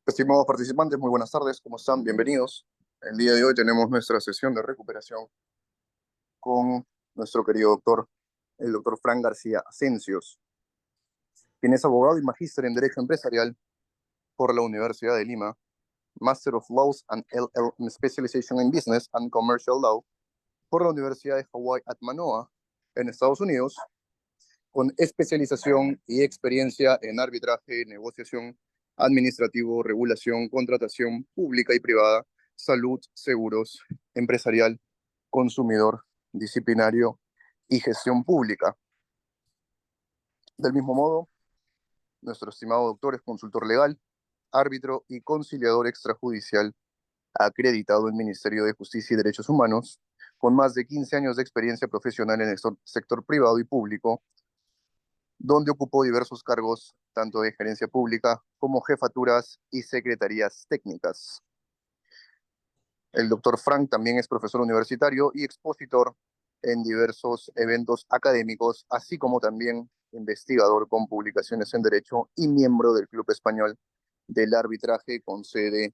Estimados participantes, muy buenas tardes, ¿cómo están? Bienvenidos. El día de hoy tenemos nuestra sesión de recuperación con nuestro querido doctor, el doctor Frank García Asencios, quien es abogado y magíster en Derecho Empresarial por la Universidad de Lima, Master of Laws and LL Specialization in Business and Commercial Law por la Universidad de Hawái at Manoa, en Estados Unidos, con especialización y experiencia en arbitraje, negociación, administrativo, regulación, contratación pública y privada, salud, seguros, empresarial, consumidor, disciplinario y gestión pública. Del mismo modo, nuestro estimado doctor es consultor legal, árbitro y conciliador extrajudicial acreditado en Ministerio de Justicia y Derechos Humanos, con más de 15 años de experiencia profesional en el sector privado y público, donde ocupó diversos cargos, tanto de gerencia pública como jefaturas y secretarías técnicas. El doctor Frank también es profesor universitario y expositor en diversos eventos académicos, así como también investigador con publicaciones en Derecho y miembro del Club Español del Arbitraje con sede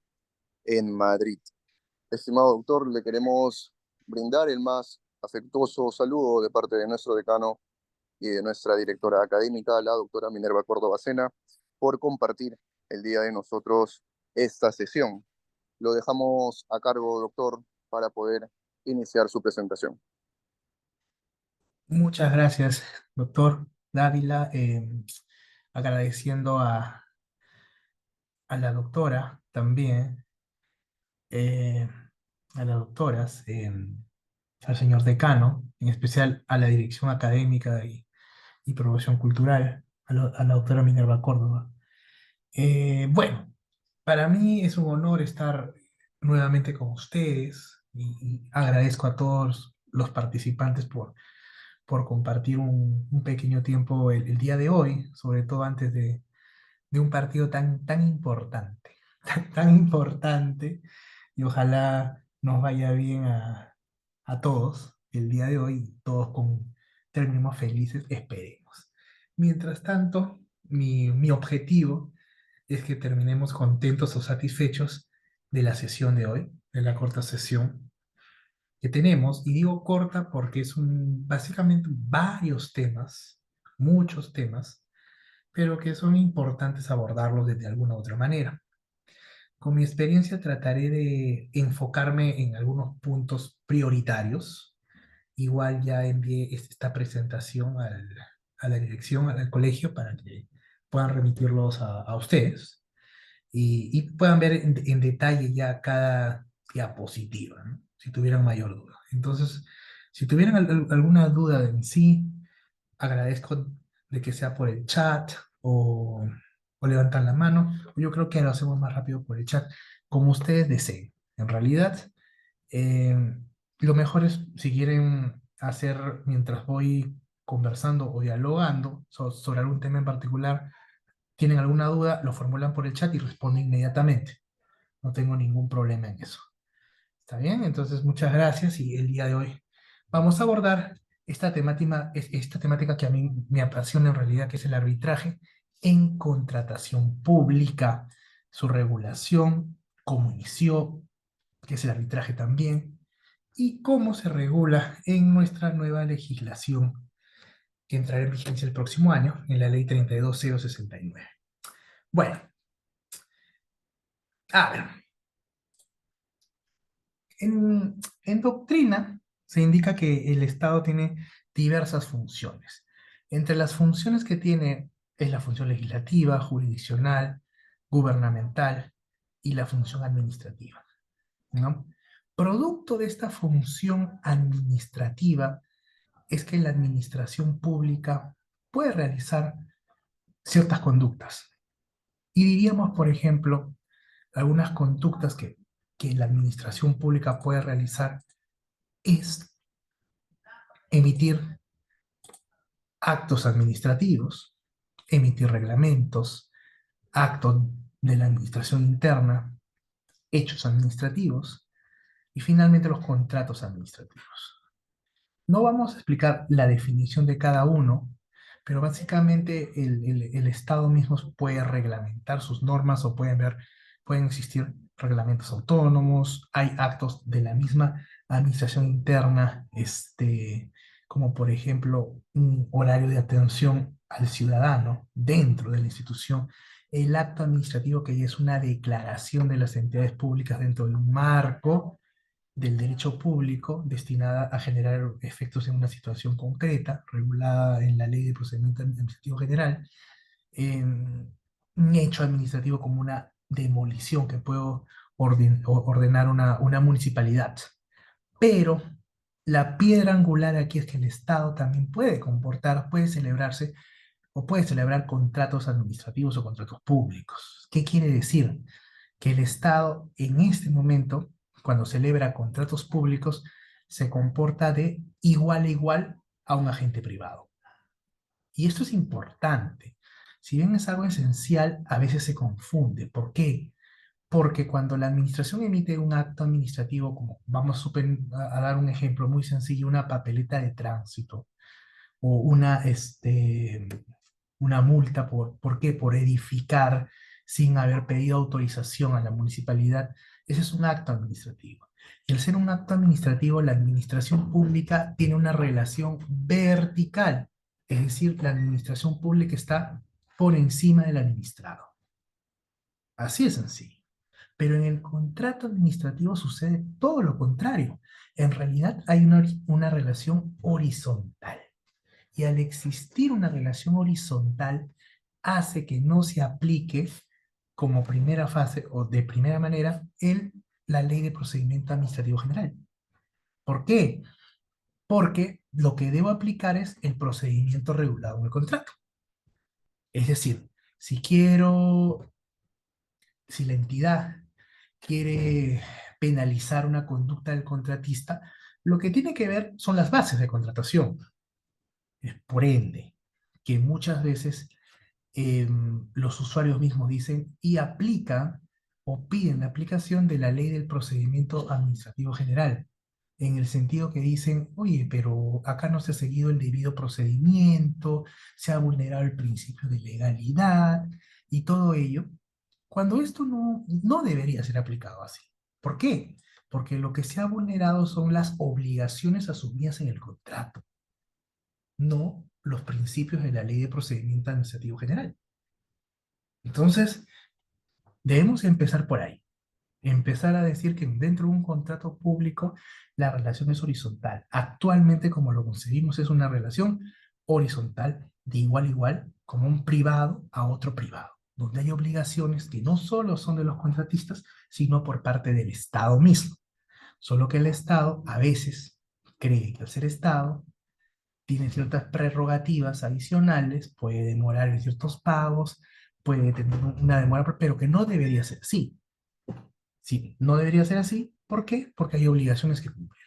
en Madrid. Estimado doctor, le queremos brindar el más afectuoso saludo de parte de nuestro decano y de nuestra directora académica, la doctora Minerva Córdoba Sena, por compartir el día de nosotros esta sesión. Lo dejamos a cargo, doctor, para poder iniciar su presentación. Muchas gracias, doctor Dávila. Agradeciendo a la doctora también, eh, a las doctoras, al señor decano, en especial a la dirección académica y promoción cultural, a la doctora Minerva Córdoba. Bueno, para mí es un honor estar nuevamente con ustedes y agradezco a todos los participantes por compartir un pequeño tiempo el día de hoy, sobre todo antes de un partido tan importante, tan importante, y ojalá nos vaya bien a todos el día de hoy, todos con términos felices, esperemos. Mientras tanto, mi objetivo es que terminemos contentos o satisfechos de la sesión de hoy, de la corta sesión que tenemos, y digo corta porque básicamente varios temas, muchos temas, pero que son importantes abordarlos de alguna u otra manera. Con mi experiencia trataré de enfocarme en algunos puntos prioritarios. Igual ya envié esta presentación a la dirección, al colegio, para que puedan remitirlos a ustedes y puedan ver en detalle ya cada diapositiva, ¿no? Si tuvieran mayor duda. Entonces, si tuvieran alguna duda en sí, agradezco de que sea por el chat o levantan la mano. Yo creo que lo hacemos más rápido por el chat, como ustedes deseen. En realidad, eh, lo mejor es, si quieren hacer mientras voy conversando o dialogando sobre algún tema en particular, tienen alguna duda, lo formulan por el chat y respondo inmediatamente. No tengo ningún problema en eso. ¿Está bien? Entonces, muchas gracias y el día de hoy vamos a abordar esta temática que a mí me apasiona en realidad, que es el arbitraje en contratación pública, su regulación, cómo inició, qué es el arbitraje también, y cómo se regula en nuestra nueva legislación que entrará en vigencia el próximo año, en la Ley 32069. Bueno, a ver, en doctrina se indica que el Estado tiene diversas funciones. Entre las funciones que tiene es la función legislativa, jurisdiccional, gubernamental y la función administrativa, ¿no? Producto de esta función administrativa es que la administración pública puede realizar ciertas conductas. Y diríamos, por ejemplo, algunas conductas que la administración pública puede realizar es emitir actos administrativos, emitir reglamentos, actos de la administración interna, hechos administrativos y finalmente los contratos administrativos. No vamos a explicar la definición de cada uno, pero básicamente el Estado mismo puede reglamentar sus normas o puede ver, pueden existir reglamentos autónomos, hay actos de la misma administración interna, como por ejemplo un horario de atención al ciudadano dentro de la institución, el acto administrativo que ya es una declaración de las entidades públicas dentro de un marco del derecho público destinada a generar efectos en una situación concreta, regulada en la Ley de Procedimiento Administrativo General, un hecho administrativo como una demolición que puede ordenar una municipalidad. Pero la piedra angular aquí es que el Estado también puede celebrarse o puede celebrar contratos administrativos o contratos públicos. ¿Qué quiere decir? Que el Estado en este momento, cuando celebra contratos públicos, se comporta de igual a igual a un agente privado. Y esto es importante. Si bien es algo esencial, a veces se confunde. ¿Por qué? Porque cuando la administración emite un acto administrativo, como vamos a dar un ejemplo muy sencillo, una papeleta de tránsito o una multa, ¿por qué? Por edificar sin haber pedido autorización a la municipalidad, ese es un acto administrativo. Y al ser un acto administrativo, la administración pública tiene una relación vertical, es decir, la administración pública está por encima del administrado. Así es sencillo. Pero en el contrato administrativo sucede todo lo contrario. En realidad hay una relación horizontal. Y al existir una relación horizontal, hace que no se aplique como primera fase o de primera manera la Ley de Procedimiento Administrativo General. ¿Por qué? Porque lo que debo aplicar es el procedimiento regulado en el contrato. Es decir, si la entidad quiere penalizar una conducta del contratista, lo que tiene que ver son las bases de contratación. Por ende, que muchas veces los usuarios mismos dicen y aplican o piden la aplicación de la ley del procedimiento administrativo general, en el sentido que dicen, oye, pero acá no se ha seguido el debido procedimiento, se ha vulnerado el principio de legalidad y todo ello, cuando esto no debería ser aplicado así. ¿Por qué? Porque lo que se ha vulnerado son las obligaciones asumidas en el contrato, no los principios de la ley de procedimiento administrativo general. Entonces, debemos empezar por ahí. Empezar a decir que dentro de un contrato público la relación es horizontal. Actualmente, como lo concebimos, es una relación horizontal de igual a igual, como un privado a otro privado, donde hay obligaciones que no solo son de los contratistas, sino por parte del Estado mismo. Solo que el Estado a veces cree que al ser Estado tiene ciertas prerrogativas adicionales, puede demorar en ciertos pagos, puede tener una demora, pero que no debería ser así. Sí, no debería ser así. ¿Por qué? Porque hay obligaciones que cumplir.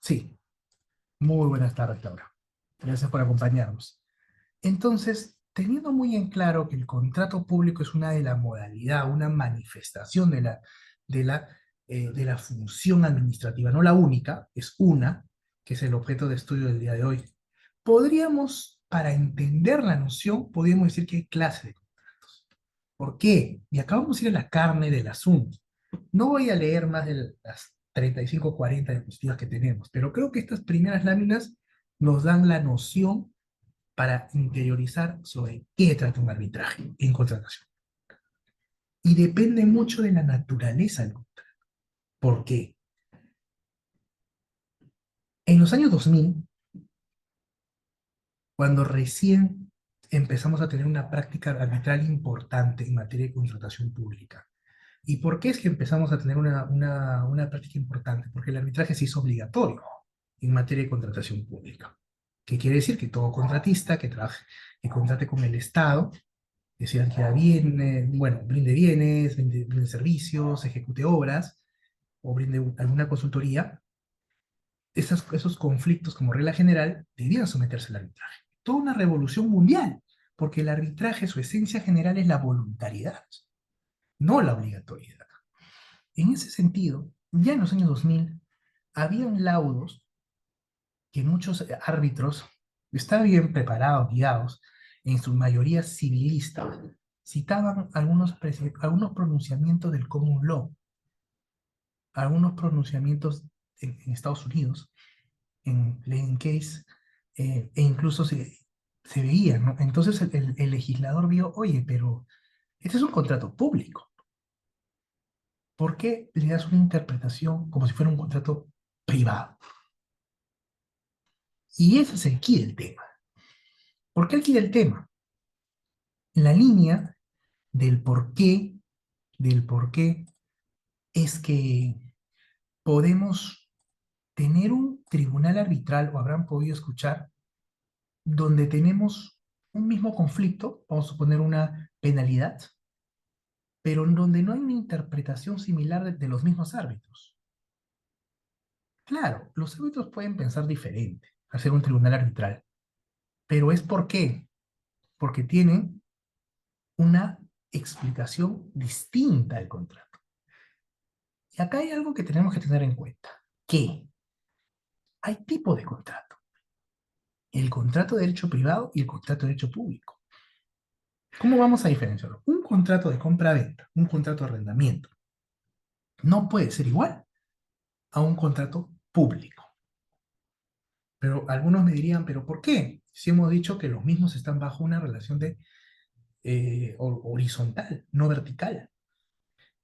Sí, muy buenas tardes, Laura. Gracias por acompañarnos. Entonces, teniendo muy en claro que el contrato público es una de la modalidad, una manifestación de la, de la función administrativa, no la única, es una, que es el objeto de estudio del día de hoy. Para entender la noción, podríamos decir que hay clases de contratos. ¿Por qué? Y acá vamos a ir a la carne del asunto. No voy a leer más de las 35 o 40 diapositivas que tenemos, pero creo que estas primeras láminas nos dan la noción para interiorizar sobre qué trata un arbitraje en contratación. Y depende mucho de la naturaleza del contrato. ¿Por qué? En los años 2000, cuando recién empezamos a tener una práctica arbitral importante en materia de contratación pública. ¿Y por qué es que empezamos a tener una práctica importante? Porque el arbitraje se hizo obligatorio en materia de contratación pública. ¿Qué quiere decir? Que todo contratista que contrate con el Estado, es decir, adquiera bienes, bueno, brinde bienes, brinde servicios, ejecute obras o brinde alguna consultoría, esos conflictos como regla general debían someterse al arbitraje. Toda una revolución mundial, porque el arbitraje, su esencia general es la voluntariedad, no la obligatoriedad. En ese sentido, ya en los años 2000, habían laudos que muchos árbitros está bien preparados, guiados, en su mayoría civilistas, citaban algunos pronunciamientos del common law, algunos pronunciamientos en Estados Unidos, en Lane Case, e incluso se veía, ¿no? Entonces el legislador vio, oye, pero este es un contrato público. ¿Por qué le das una interpretación como si fuera un contrato privado? Y ese es el quid del tema. ¿Por qué el quid del tema? La línea del por qué es que podemos tener un tribunal arbitral, o habrán podido escuchar, donde tenemos un mismo conflicto, vamos a suponer una penalidad, pero en donde no hay una interpretación similar de los mismos árbitros. Claro, los árbitros pueden pensar diferente, hacer un tribunal arbitral, pero ¿es por qué? Porque tienen una explicación distinta del contrato. Y acá hay algo que tenemos que tener en cuenta, que hay tipos de contrato. El contrato de derecho privado y el contrato de derecho público. ¿Cómo vamos a diferenciarlo? Un contrato de compra-venta, un contrato de arrendamiento, no puede ser igual a un contrato público. Pero algunos me dirían, ¿pero por qué? Si hemos dicho que los mismos están bajo una relación de horizontal, no vertical.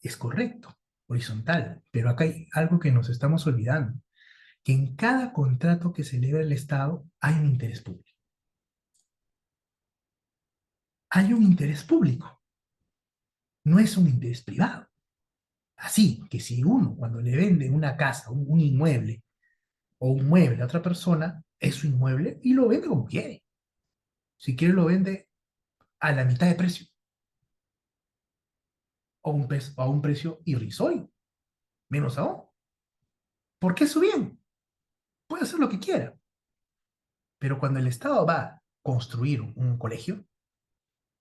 Es correcto, horizontal, pero acá hay algo que nos estamos olvidando, que en cada contrato que se eleva el Estado hay un interés público. Hay un interés público, no es un interés privado. Así que si uno, cuando le vende una casa, un inmueble o un mueble a otra persona, es su inmueble y lo vende como quiere. Si quiere lo vende a la mitad de precio o a un precio irrisorio, menos aún. Porque es su bien, puede hacer lo que quiera. Pero cuando el Estado va a construir un colegio,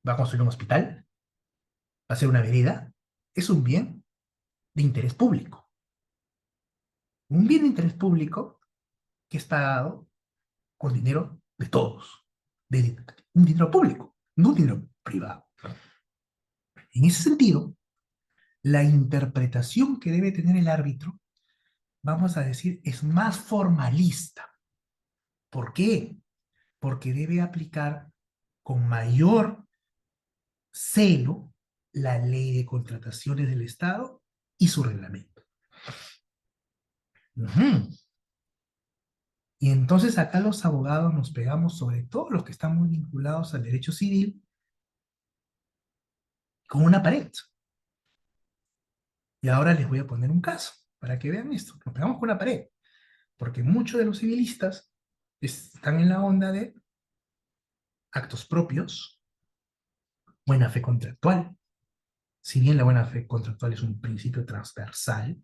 va a construir un hospital, va a hacer una vereda, es un bien de interés público. Un bien de interés público que es pagado con dinero de todos, de un dinero público, no un dinero privado. En ese sentido, la interpretación que debe tener el árbitro, vamos a decir, es más formalista. ¿Por qué? Porque debe aplicar con mayor celo la ley de contrataciones del Estado y su reglamento. Ujú. Y entonces acá los abogados nos pegamos, sobre todo los que están muy vinculados al derecho civil, con una pared. Y ahora les voy a poner un caso para que vean esto. Nos pegamos con una pared, porque muchos de los civilistas están en la onda de actos propios, buena fe contractual. Si bien la buena fe contractual es un principio transversal,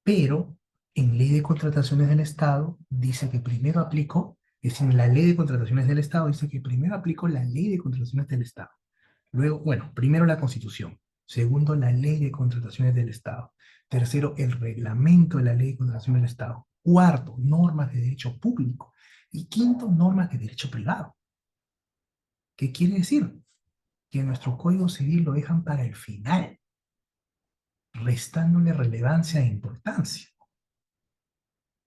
pero en ley de contrataciones del Estado dice que primero aplico, es decir, la ley de contrataciones del Estado dice que primero aplico la ley de contrataciones del Estado. Luego, bueno, primero la Constitución. Segundo, la ley de contrataciones del Estado. Tercero, el reglamento de la ley de contrataciones del Estado. Cuarto, normas de derecho público. Y quinto, normas de derecho privado. ¿Qué quiere decir? Que nuestro Código Civil lo dejan para el final, restándole relevancia e importancia.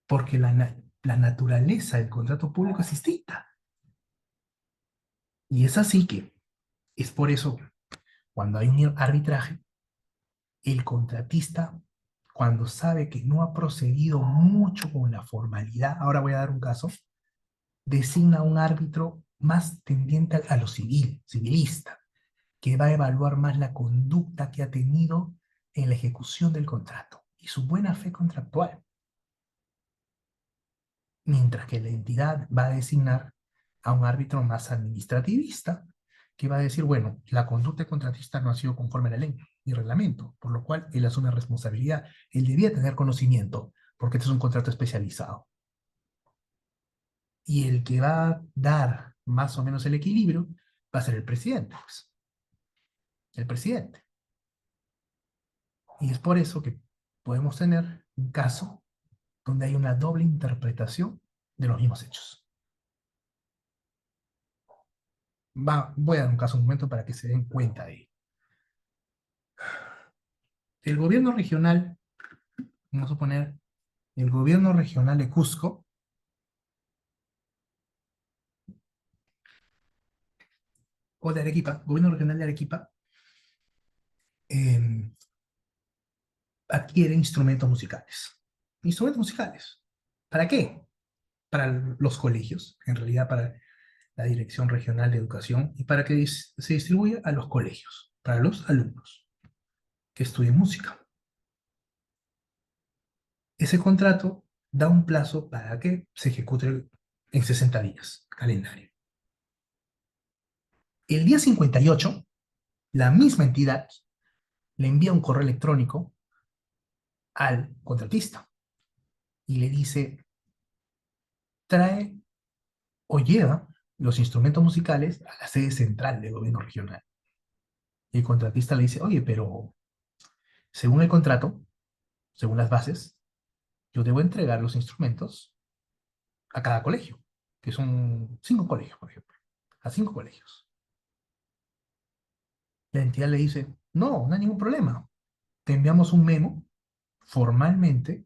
Porque la naturaleza del contrato público es distinta. Y es así que es por eso cuando hay un arbitraje, el contratista, cuando sabe que no ha procedido mucho con la formalidad, ahora voy a dar un caso, designa un árbitro más tendiente a lo civil, civilista, que va a evaluar más la conducta que ha tenido en la ejecución del contrato y su buena fe contractual. Mientras que la entidad va a designar a un árbitro más administrativista, que va a decir, bueno, la conducta del contratista no ha sido conforme a la ley y reglamento, por lo cual él asume responsabilidad. Él debía tener conocimiento, porque este es un contrato especializado. Y el que va a dar más o menos el equilibrio va a ser el presidente, pues. El presidente. Y es por eso que podemos tener un caso donde hay una doble interpretación de los mismos hechos. Voy a dar un caso un momento para que se den cuenta de ello. El gobierno regional, vamos a poner, el gobierno regional de Cusco o de Arequipa, gobierno regional de Arequipa, eh, adquiere instrumentos musicales. Instrumentos musicales. ¿Para qué? Para los colegios, en realidad para la Dirección Regional de Educación y para que se distribuya a los colegios, para los alumnos que estudien música. Ese contrato da un plazo para que se ejecute en 60 días, calendario. El día 58, la misma entidad le envía un correo electrónico al contratista y le dice, trae o lleva los instrumentos musicales a la sede central del gobierno regional. Y el contratista le dice, oye, pero según el contrato, según las bases, yo debo entregar los instrumentos a cada colegio, que son 5 colegios, por ejemplo, a 5 colegios. La entidad le dice, no, no hay ningún problema. Te enviamos un memo formalmente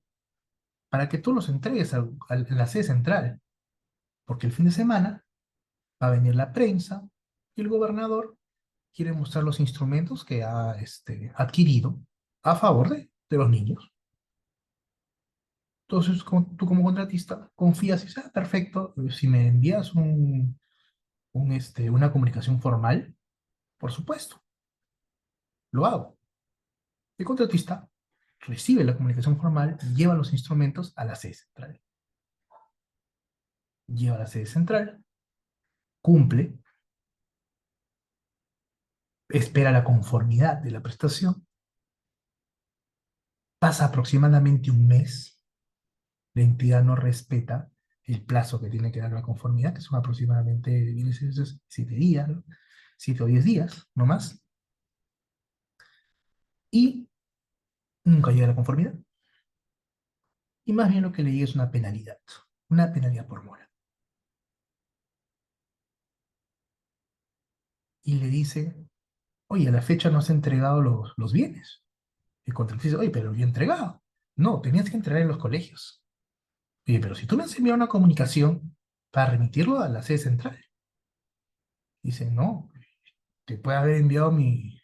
para que tú los entregues a la sede central, porque el fin de semana va a venir la prensa y el gobernador quiere mostrar los instrumentos que ha adquirido a favor de los niños. Entonces, tú como contratista confías y dices, ah, perfecto, si me envías una comunicación formal, por supuesto, lo hago. El contratista recibe la comunicación formal y lleva los instrumentos a la sede central. Lleva a la sede central, cumple, espera la conformidad de la prestación, pasa aproximadamente un mes, la entidad no respeta el plazo que tiene que dar la conformidad, que son aproximadamente, viene siendo 7 días, ¿no? 7 o 10 días, no más, y nunca llega a la conformidad. Y más bien lo que le llega es una penalidad por mora. Y le dice, oye, a la fecha no has entregado los bienes. El contratista dice, oye, pero yo he entregado. No, tenías que entregar en los colegios. Oye, pero si tú me has enviado una comunicación para remitirlo a la sede central. Dice, no, te puede haber enviado mi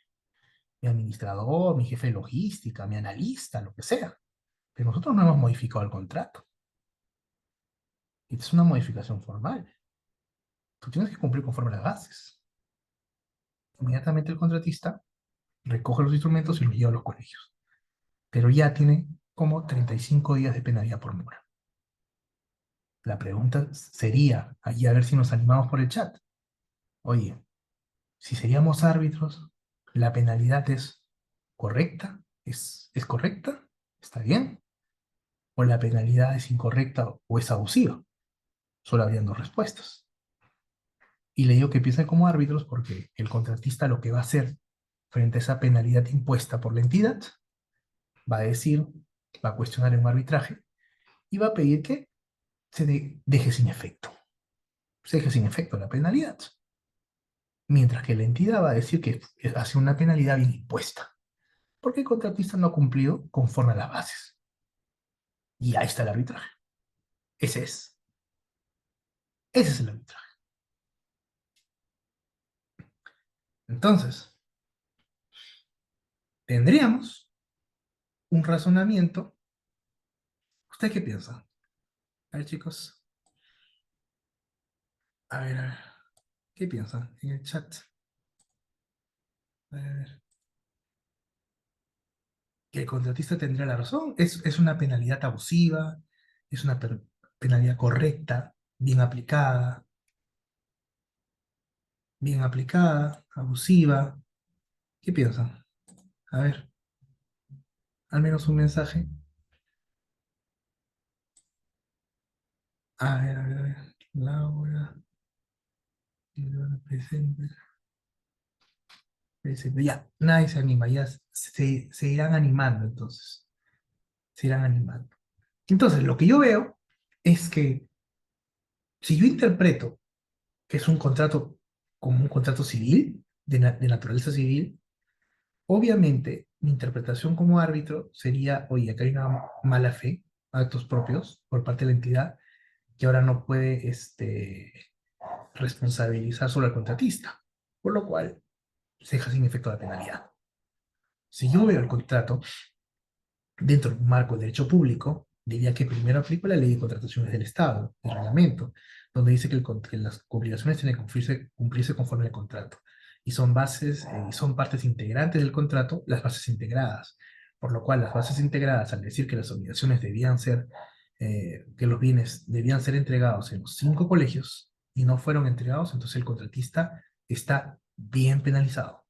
administrador, mi jefe de logística, mi analista, lo que sea. Pero nosotros no hemos modificado el contrato. Y es una modificación formal. Tú tienes que cumplir conforme a las bases. Inmediatamente el contratista recoge los instrumentos y los lleva a los colegios. Pero ya tiene como 35 días de penalidad por mora. La pregunta sería, ahí a ver si nos animamos por el chat. Oye, si seríamos árbitros, ¿la penalidad es correcta? ¿Es correcta? ¿Está bien? ¿O la penalidad es incorrecta o es abusiva? Solo habrían dos respuestas. Y le digo que piensen como árbitros porque el contratista lo que va a hacer frente a esa penalidad impuesta por la entidad, va a decir, va a cuestionar en un arbitraje y va a pedir que deje sin efecto. Se deje sin efecto la penalidad. Mientras que la entidad va a decir que hace una penalidad bien impuesta, porque el contratista no ha cumplido conforme a las bases. Y ahí está el arbitraje. Ese es. Ese es el arbitraje. Entonces, tendríamos un razonamiento. ¿Usted qué piensa? A ver, chicos. A ver. ¿Qué piensan en el chat? A ver. Que el contratista tendría la razón. Es una penalidad abusiva, es una penalidad correcta, bien aplicada, abusiva. ¿Qué piensan? A ver, al menos un mensaje. A ver. Laura, presente, presente. Ya, nadie se anima, ya se irán animando entonces. Se irán animando. Entonces, lo que yo veo es que si yo interpreto que es un contrato como un contrato civil, de naturaleza civil. Obviamente, mi interpretación como árbitro sería, oye, acá hay una mala fe, actos propios por parte de la entidad, que ahora no puede responsabilizar sobre el contratista, por lo cual se deja sin efecto la penalidad. Si yo veo el contrato dentro de un marco de derecho público, diría que primero aplico la ley de contrataciones del Estado, el reglamento, donde dice que las obligaciones tienen que cumplirse conforme al contrato. Y son bases, y son partes integrantes del contrato, las bases integradas. Por lo cual, las bases integradas, al decir que las obligaciones debían ser, que los bienes debían ser entregados en los 5 colegios y no fueron entregados, entonces el contratista está bien penalizado.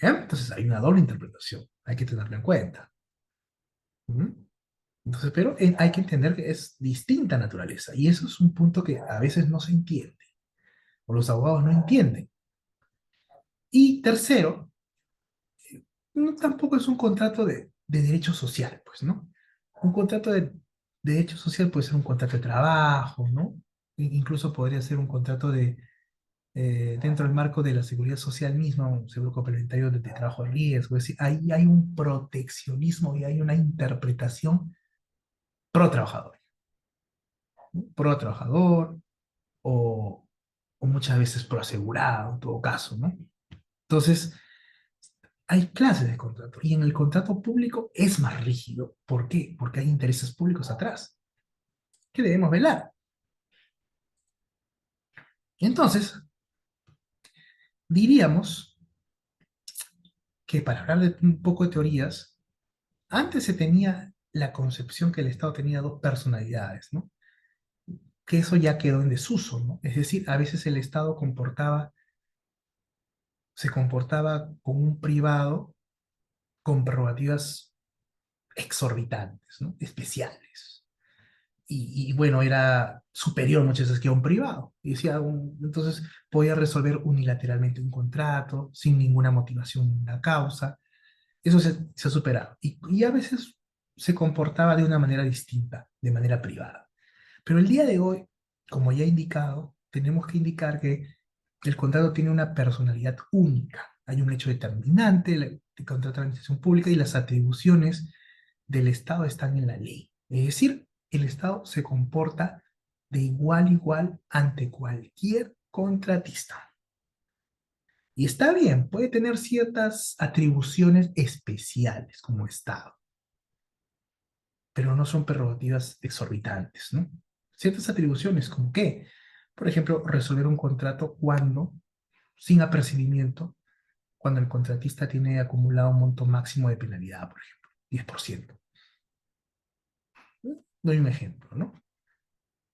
¿Ya? Entonces hay una doble interpretación, hay que tenerlo en cuenta. ¿Mm? Entonces, pero hay que entender que es distinta naturaleza y eso es un punto que a veces no se entiende o los abogados no entienden. Y tercero, no, tampoco es un contrato de derecho social, pues, ¿no? Un contrato de derecho social puede ser un contrato de trabajo, ¿no? Incluso podría ser un contrato dentro del marco de la seguridad social misma, un seguro complementario de trabajo de riesgo. Es decir, ahí hay un proteccionismo y hay una interpretación pro trabajador, ¿no? Pro trabajador o, o muchas veces pro asegurado, en todo caso, ¿no? Entonces, hay clases de contrato y en el contrato público es más rígido. ¿Por qué? Porque hay intereses públicos atrás que debemos velar. Entonces, diríamos que para hablar de un poco de teorías, antes se tenía la concepción que el Estado tenía dos personalidades, ¿no? Que eso ya quedó en desuso, ¿no? Es decir, a veces el Estado se comportaba como un privado con prerrogativas exorbitantes, ¿no? Especiales. Bueno, era superior muchas veces que a un privado. Y decía, entonces podía resolver unilateralmente un contrato sin ninguna motivación, ninguna causa. Eso se ha superado. Y a veces se comportaba de una manera distinta, de manera privada. Pero el día de hoy, como ya he indicado, tenemos que indicar que el contrato tiene una personalidad única. Hay un hecho determinante, el contrato de la administración pública y las atribuciones del Estado están en la ley. Es decir, el Estado se comporta de igual a igual ante cualquier contratista. Y está bien, puede tener ciertas atribuciones especiales como Estado, pero no son prerrogativas exorbitantes, ¿no? Ciertas atribuciones como que, por ejemplo, resolver un contrato sin apercibimiento, cuando el contratista tiene acumulado un monto máximo de penalidad, por ejemplo, 10%. Doy un ejemplo, ¿no?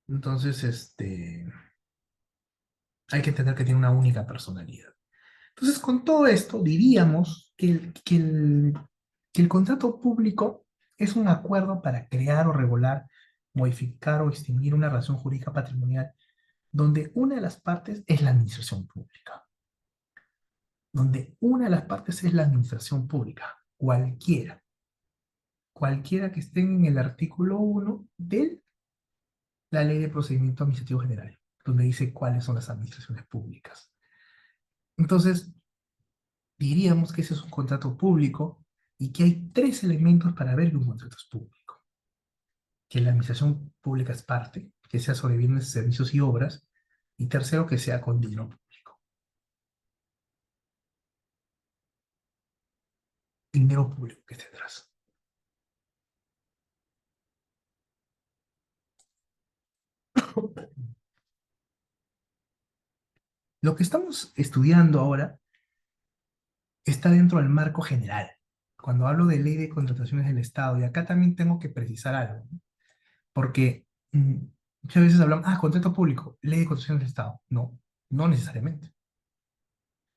Entonces, hay que entender que tiene una única personalidad. Entonces, con todo esto, diríamos que el contrato público es un acuerdo para crear o regular, modificar o extinguir una relación jurídica patrimonial donde una de las partes es la administración pública. Donde una de las partes es la administración pública. Cualquiera que esté en el artículo 1 de la Ley de Procedimiento Administrativo General, donde dice cuáles son las administraciones públicas. Entonces, diríamos que ese es un contrato público y que hay 3 elementos para ver que un contrato es público. Que la administración pública es parte, que sea sobre bienes, servicios y obras, y tercero, que sea con dinero público. Dinero público que esté atrás. Lo que estamos estudiando ahora está dentro del marco general. Cuando hablo de ley de contrataciones del Estado, y acá también tengo que precisar algo, ¿no? Porque muchas veces hablamos, contrato público, ley de contrataciones del Estado. No, no necesariamente.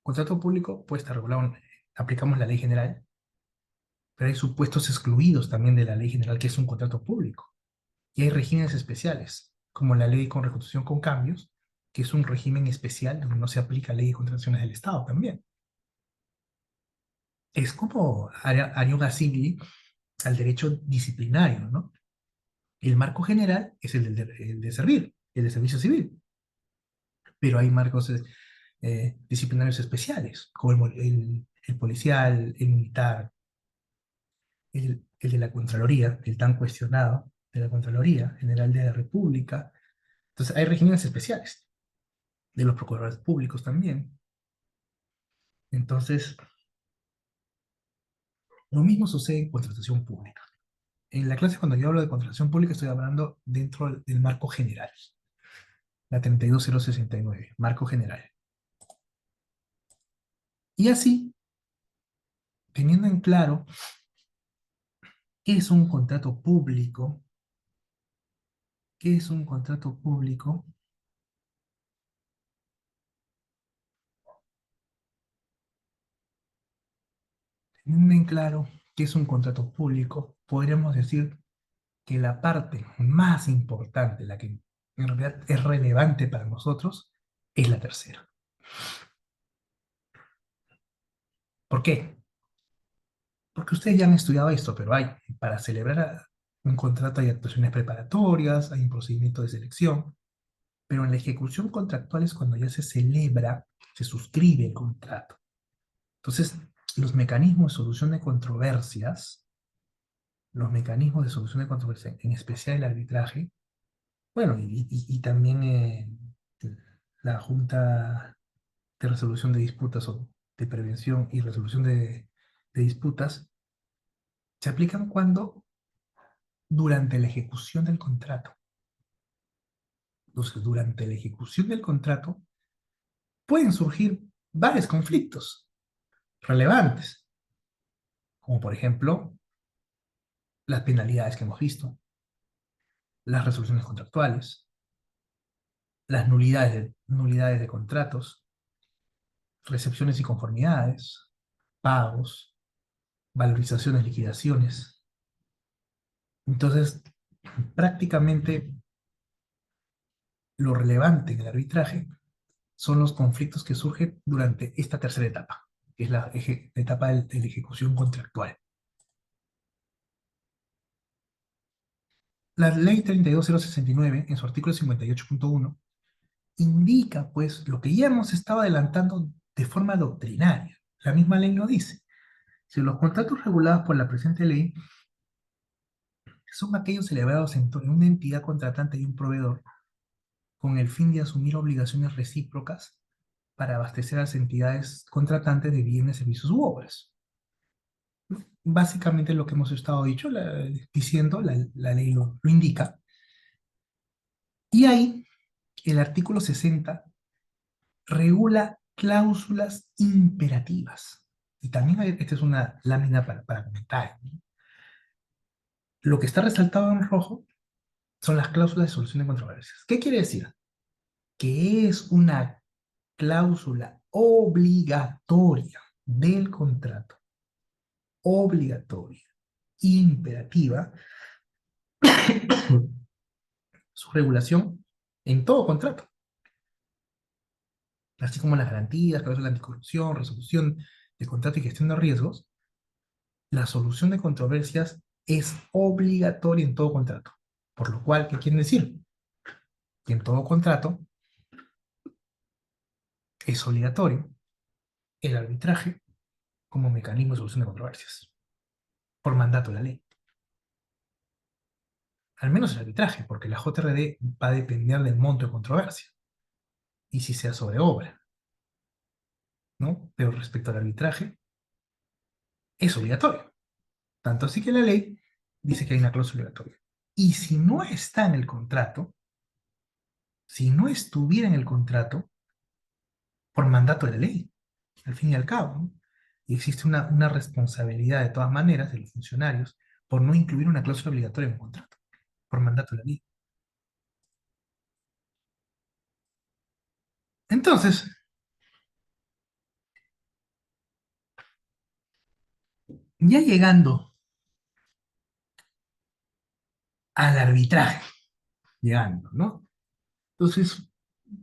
Contrato público puede estar regulado, aplicamos la ley general, pero hay supuestos excluidos también de la ley general, que es un contrato público. Y hay regímenes especiales, como la ley con reconstrucción con cambios, que es un régimen especial donde no se aplica la ley de contrataciones del Estado también. Es como ayoga simili al derecho disciplinario, ¿no? El marco general es el de servir, el de servicio civil. pero hay marcos disciplinarios especiales, como el policial, el militar, el de la Contraloría, el tan cuestionado de la Contraloría General de la República. Entonces, hay regímenes especiales de los procuradores públicos también. Entonces, lo mismo sucede en contratación pública. En la clase, cuando yo hablo de contratación pública, estoy hablando dentro del marco general, la 32069, marco general. Y así, teniendo en claro qué es un contrato público, qué es un contrato público, teniendo en claro qué es un contrato público, podríamos decir que la parte más importante, la que en realidad es relevante para nosotros, es la tercera. ¿Por qué? Porque ustedes ya han estudiado esto, pero para celebrar un contrato hay actuaciones preparatorias, hay un procedimiento de selección, pero en la ejecución contractual es cuando ya se celebra, se suscribe el contrato. Entonces, los mecanismos de solución de controversias, los mecanismos de solución de controversias, en especial el arbitraje, bueno, y también la Junta de Resolución de Disputas o de Prevención y Resolución de Disputas, se aplican cuando durante la ejecución del contrato. Entonces, durante la ejecución del contrato pueden surgir varios conflictos relevantes, como por ejemplo las penalidades que hemos visto, las resoluciones contractuales, las nulidades de contratos, recepciones y conformidades, pagos, valorizaciones, liquidaciones. Entonces, prácticamente lo relevante en el arbitraje son los conflictos que surgen durante esta tercera etapa, que es la etapa de la ejecución contractual. La ley 32069, en su artículo 58.1, indica pues lo que ya hemos estado adelantando de forma doctrinaria. La misma ley lo dice. Si los contratos regulados por la presente ley son aquellos celebrados en una entidad contratante y un proveedor con el fin de asumir obligaciones recíprocas para abastecer a las entidades contratantes de bienes, servicios u obras. Básicamente lo que hemos estado diciendo, la ley lo indica. Y ahí, el artículo 60 regula cláusulas imperativas. Y también esta es una lámina para comentar, ¿no? Lo que está resaltado en rojo son las cláusulas de solución de controversias. ¿Qué quiere decir? Que es una cláusula obligatoria del contrato, obligatoria, imperativa, su regulación en todo contrato, así como las garantías, cláusulas de anticorrupción, resolución de contrato y gestión de riesgos. La solución de controversias es obligatoria en todo contrato. Por lo cual, ¿qué quiere decir? Que en todo contrato es obligatorio el arbitraje como mecanismo de solución de controversias, por mandato de la ley. Al menos el arbitraje, porque la JRD va a depender del monto de controversia y si sea sobre obra, ¿no? Pero respecto al arbitraje, es obligatorio. Tanto así que la ley dice que hay una cláusula obligatoria. Y si no está en el contrato, si no estuviera en el contrato, por mandato de la ley, al fin y al cabo, ¿no? Y existe una responsabilidad de todas maneras de los funcionarios por no incluir una cláusula obligatoria en un contrato, por mandato de la ley. Entonces, ya llegando al arbitraje, llegando, ¿no? Entonces,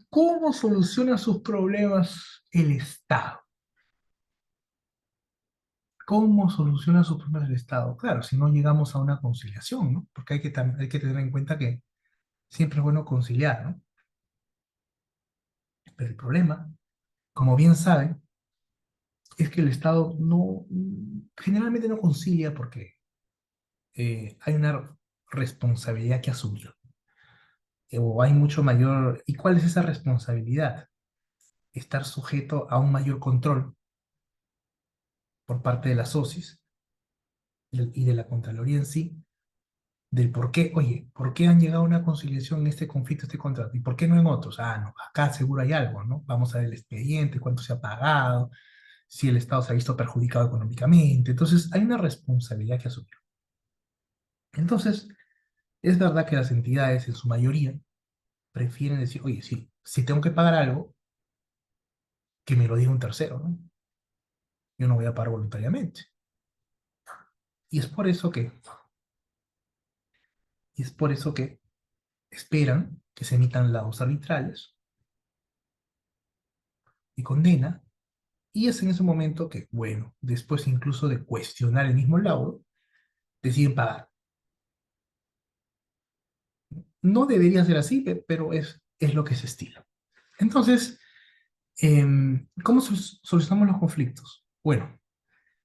¿cómo soluciona sus problemas el Estado? ¿Cómo soluciona sus problemas el Estado? Claro, si no llegamos a una conciliación, ¿no? Porque hay que tener en cuenta que siempre es bueno conciliar, ¿no? Pero el problema, como bien saben, es que el Estado no, generalmente no concilia porque hay una responsabilidad que asumir, o hay mucho mayor. ¿Y cuál es esa responsabilidad? Estar sujeto a un mayor control por parte de la SOSIS y de la Contraloría en sí, del por qué, oye, ¿por qué han llegado a una conciliación en este conflicto, este contrato? ¿Y por qué no en otros? Ah, no, acá seguro hay algo, ¿no? Vamos a ver el expediente, cuánto se ha pagado, si el Estado se ha visto perjudicado económicamente. Entonces, hay una responsabilidad que asumir. Entonces, es verdad que las entidades, en su mayoría, prefieren decir, oye, sí, si tengo que pagar algo, que me lo diga un tercero, ¿no? Yo no voy a pagar voluntariamente. Y es por eso que, y es por eso que esperan que se emitan laudos arbitrales y condena, y es en ese momento que, bueno, después incluso de cuestionar el mismo laudo, deciden pagar. No debería ser así, pero es lo que se estila. Entonces, ¿cómo solucionamos los conflictos? Bueno,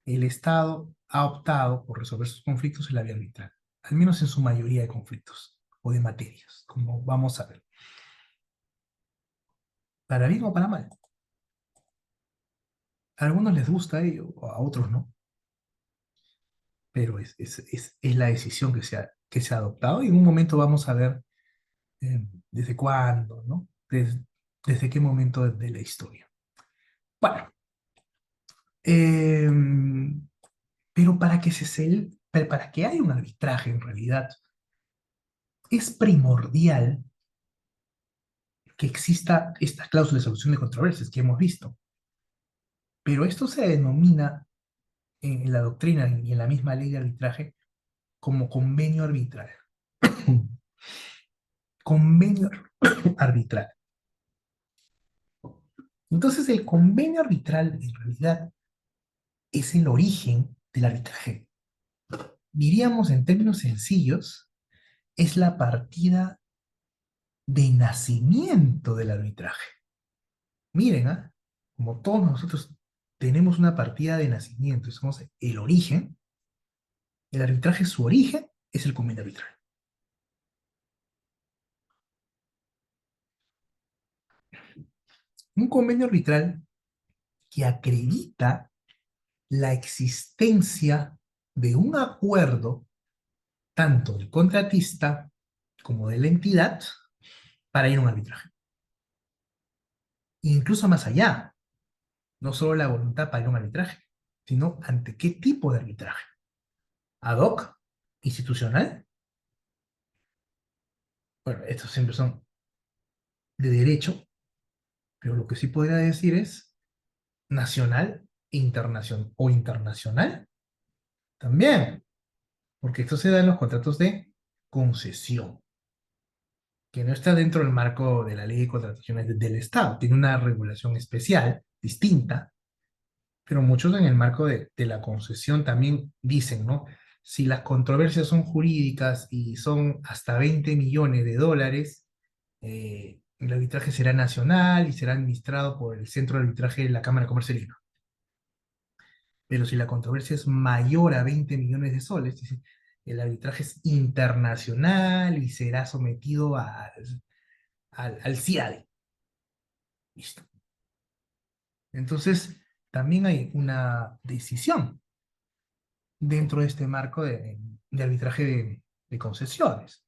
el Estado ha optado por resolver sus conflictos en la vía arbitral, al menos en su mayoría de conflictos o de materias, como vamos a ver. Para bien o para mal. A algunos les gusta ello, a otros no, pero es la decisión que se ha adoptado y en un momento vamos a ver desde cuándo, ¿no? Desde qué momento de la historia. Bueno, eh, pero para que haya un arbitraje en realidad, es primordial que exista esta cláusula de solución de controversias que hemos visto. Pero esto se denomina en la doctrina y en la misma ley de arbitraje como convenio arbitral. Convenio arbitral. Entonces, el convenio arbitral en realidad es el origen del arbitraje. Diríamos en términos sencillos, es la partida de nacimiento del arbitraje. Miren, ¿ah? Como todos nosotros tenemos una partida de nacimiento y somos el origen, el arbitraje, su origen es el convenio arbitral. Un convenio arbitral que acredita la existencia de un acuerdo tanto del contratista como de la entidad para ir a un arbitraje. Incluso más allá, no solo la voluntad para ir a un arbitraje, sino ante qué tipo de arbitraje. Ad hoc, institucional. Bueno, estos siempre son de derecho, pero lo que sí podría decir es nacional internacional o internacional también, porque esto se da en los contratos de concesión, que no está dentro del marco de la ley de contrataciones del Estado, tiene una regulación especial, distinta, pero muchos en el marco de la concesión también dicen, ¿no? Si las controversias son jurídicas y son hasta 20 millones de dólares, el arbitraje será nacional y será administrado por el Centro de Arbitraje de la Cámara de Comercio y Lima. Pero si la controversia es mayor a 20 millones de soles, dice, el arbitraje es internacional y será sometido al CIADE. Listo. Entonces, también hay una decisión dentro de este marco de arbitraje de concesiones.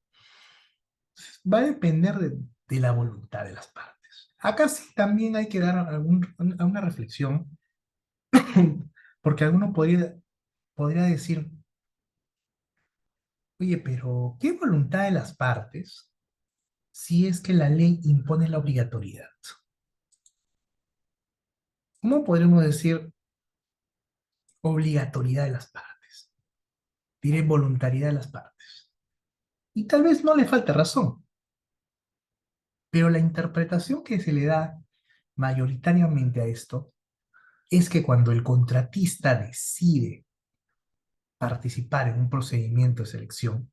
Va a depender de la voluntad de las partes. Acá sí también hay que dar una reflexión, porque alguno podría decir, oye, pero ¿qué voluntad de las partes si es que la ley impone la obligatoriedad? ¿Cómo podremos decir obligatoriedad de las partes? Diré voluntariedad de las partes. Y tal vez no le falte razón, pero la interpretación que se le da mayoritariamente a esto es que cuando el contratista decide participar en un procedimiento de selección,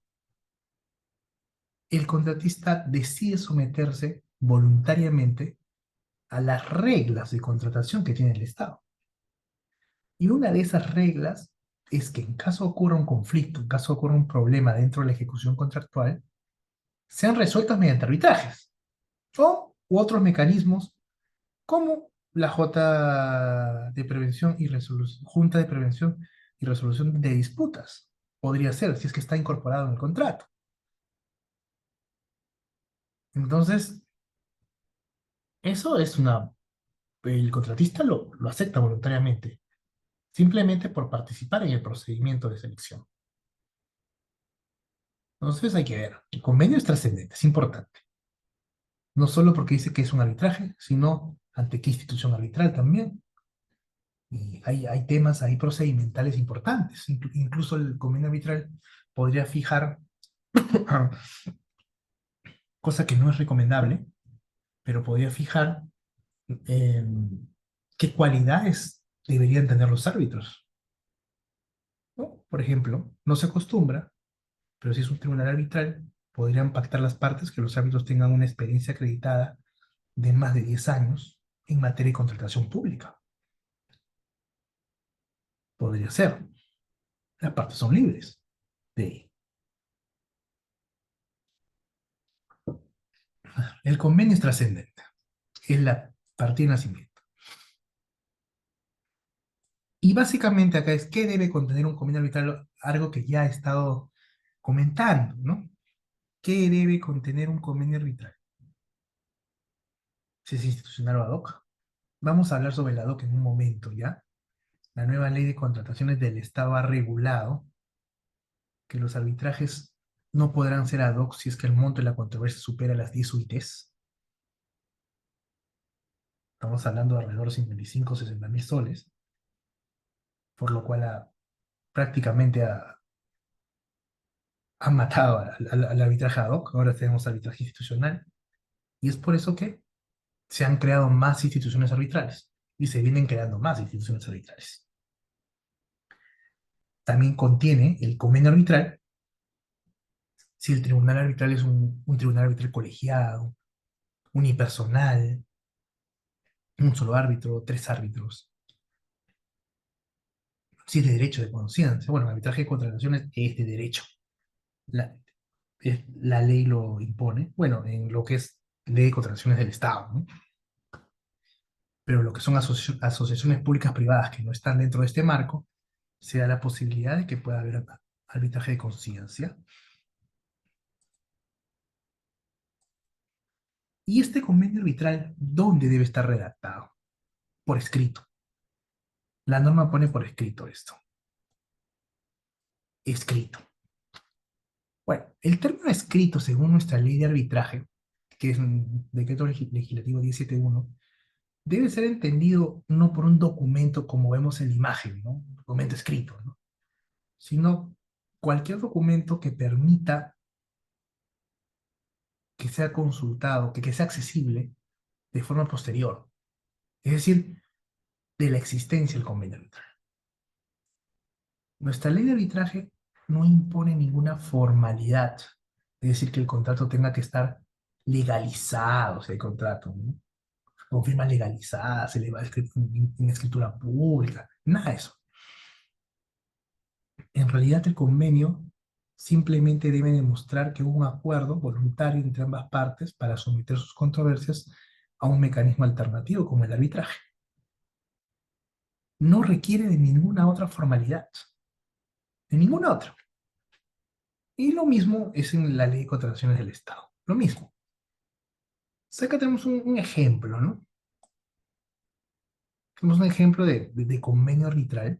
el contratista decide someterse voluntariamente a las reglas de contratación que tiene el Estado. Y una de esas reglas es que en caso ocurra un conflicto, en caso ocurra un problema dentro de la ejecución contractual, sean resueltos mediante arbitrajes o u otros mecanismos como la Junta de Prevención y Resolución de Disputas. Podría ser, si es que está incorporado en el contrato. Entonces, eso es el contratista lo acepta voluntariamente, simplemente por participar en el procedimiento de selección. Entonces hay que ver, el convenio es trascendente, es importante. No solo porque dice que es un arbitraje, sino ante qué institución arbitral también. Y hay temas ahí procedimentales importantes. Incluso el convenio arbitral podría fijar, cosa que no es recomendable, pero podría fijar eh, qué cualidades deberían tener los árbitros, ¿no? Por ejemplo, no se acostumbra, pero si es un tribunal arbitral, podrían pactar las partes que los árbitros tengan una experiencia acreditada de más de 10 años en materia de contratación pública. Podría ser. Las partes son libres de... El convenio es trascendente. Es la partida de nacimiento. Y básicamente acá es qué debe contener un convenio arbitral, algo que ya he estado comentando, ¿no? ¿Qué debe contener un convenio arbitral? Si es institucional o ad hoc. Vamos a hablar sobre el ad hoc en un momento, ¿ya? La nueva ley de contrataciones del Estado ha regulado que los arbitrajes no podrán ser ad hoc si es que el monto de la controversia supera las 10 UITs. Estamos hablando de alrededor de 55 o 60 mil soles, por lo cual prácticamente ha matado al arbitraje ad hoc. Ahora tenemos arbitraje institucional. Y es por eso que se han creado más instituciones arbitrales y se vienen creando más instituciones arbitrales. También contiene el convenio arbitral si el tribunal arbitral es un tribunal arbitral colegiado, unipersonal, un solo árbitro, tres árbitros. Si es de derecho de conciencia, bueno, el arbitraje de contrataciones es de derecho. La, la ley lo impone, bueno, en lo que es ley de contrataciones del Estado, ¿no? Pero lo que son asociaciones públicas privadas que no están dentro de este marco, se da la posibilidad de que pueda haber arbitraje de conciencia. Y este convenio arbitral, ¿dónde debe estar redactado? Por escrito. La norma pone por escrito esto. Escrito. Bueno, el término escrito, según nuestra ley de arbitraje, que es un decreto legislativo 1071, debe ser entendido no por un documento como vemos en la imagen, ¿no? Un documento escrito, ¿no? Sino cualquier documento que permita que sea consultado, que sea accesible de forma posterior. Es decir, de la existencia del convenio arbitral. Nuestra ley de arbitraje no impone ninguna formalidad, es decir, que el contrato tenga que estar legalizado, o sea, el contrato, ¿no? Con firma legalizada, se le va a escribir en escritura pública, nada de eso. En realidad el convenio simplemente debe demostrar que hubo un acuerdo voluntario entre ambas partes para someter sus controversias a un mecanismo alternativo como el arbitraje. No requiere de ninguna otra formalidad, de ninguna otra. Y lo mismo es en la ley de contrataciones del Estado. Lo mismo. O sea, acá tenemos un ejemplo, ¿no? Tenemos un ejemplo de convenio arbitral.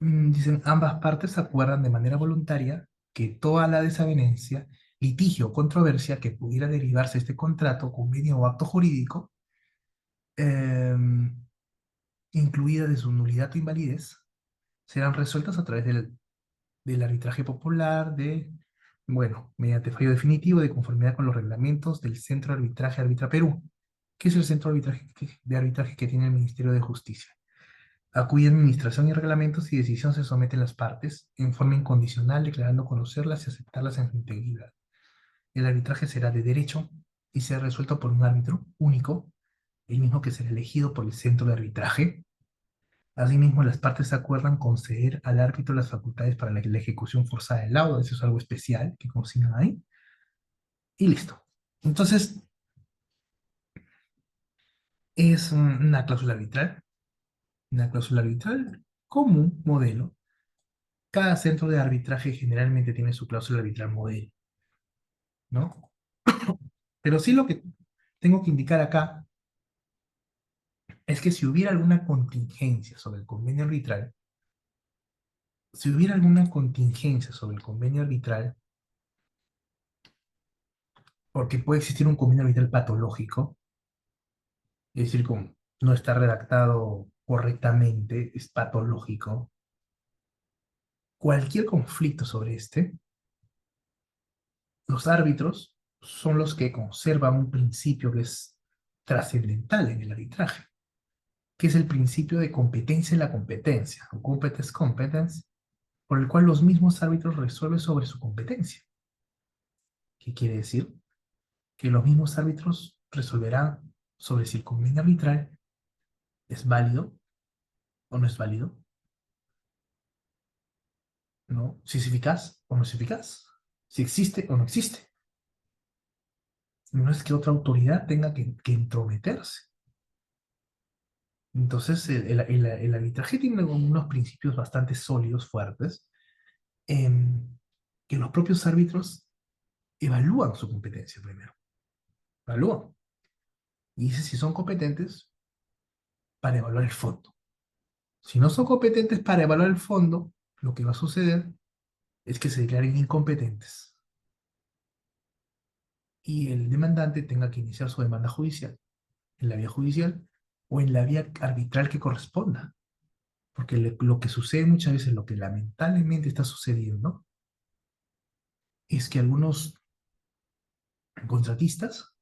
Dicen, ambas partes acuerdan de manera voluntaria que toda la desavenencia, litigio o controversia que pudiera derivarse de este contrato, convenio o acto jurídico, em, incluida de su nulidad o invalidez, serán resueltas a través del arbitraje popular, bueno, mediante fallo definitivo de conformidad con los reglamentos del Centro de Arbitraje Arbitra Perú, que es el centro de arbitraje que tiene el Ministerio de Justicia, a cuya administración y reglamentos y decisión se someten las partes en forma incondicional, declarando conocerlas y aceptarlas en su integridad. El arbitraje será de derecho, y sea resuelto por un árbitro único, el mismo que será elegido por el centro de arbitraje. Asimismo, las partes acuerdan conceder al árbitro las facultades para la ejecución forzada del laudo, eso es algo especial que consignan ahí, y listo. Entonces, es una cláusula arbitral común, modelo. Cada centro de arbitraje generalmente tiene su cláusula arbitral modelo, ¿no? Pero sí lo que tengo que indicar acá es que si hubiera alguna contingencia sobre el convenio arbitral, si hubiera alguna contingencia sobre el convenio arbitral, porque puede existir un convenio arbitral patológico, es decir, como no está redactado correctamente, es patológico, cualquier conflicto sobre este, los árbitros son los que conservan un principio que es trascendental en el arbitraje, que es el principio de competencia en la competencia, o competence competence, por el cual los mismos árbitros resuelven sobre su competencia. ¿Qué quiere decir? Que los mismos árbitros resolverán sobre si el convenio arbitral es válido o no es válido, ¿no? Si es eficaz o no es eficaz, si existe o no existe. No es que otra autoridad tenga que entrometerse. Entonces, el arbitraje tiene unos principios bastante sólidos, fuertes, em, que los propios árbitros evalúan su competencia primero. Evalúan. Y dicen si son competentes para evaluar el fondo. Si no son competentes para evaluar el fondo, lo que va a suceder es que se declaren incompetentes y el demandante tenga que iniciar su demanda judicial en la vía judicial o en la vía arbitral que corresponda. Porque lo que sucede muchas veces, lo que lamentablemente está sucediendo, es que algunos contratistas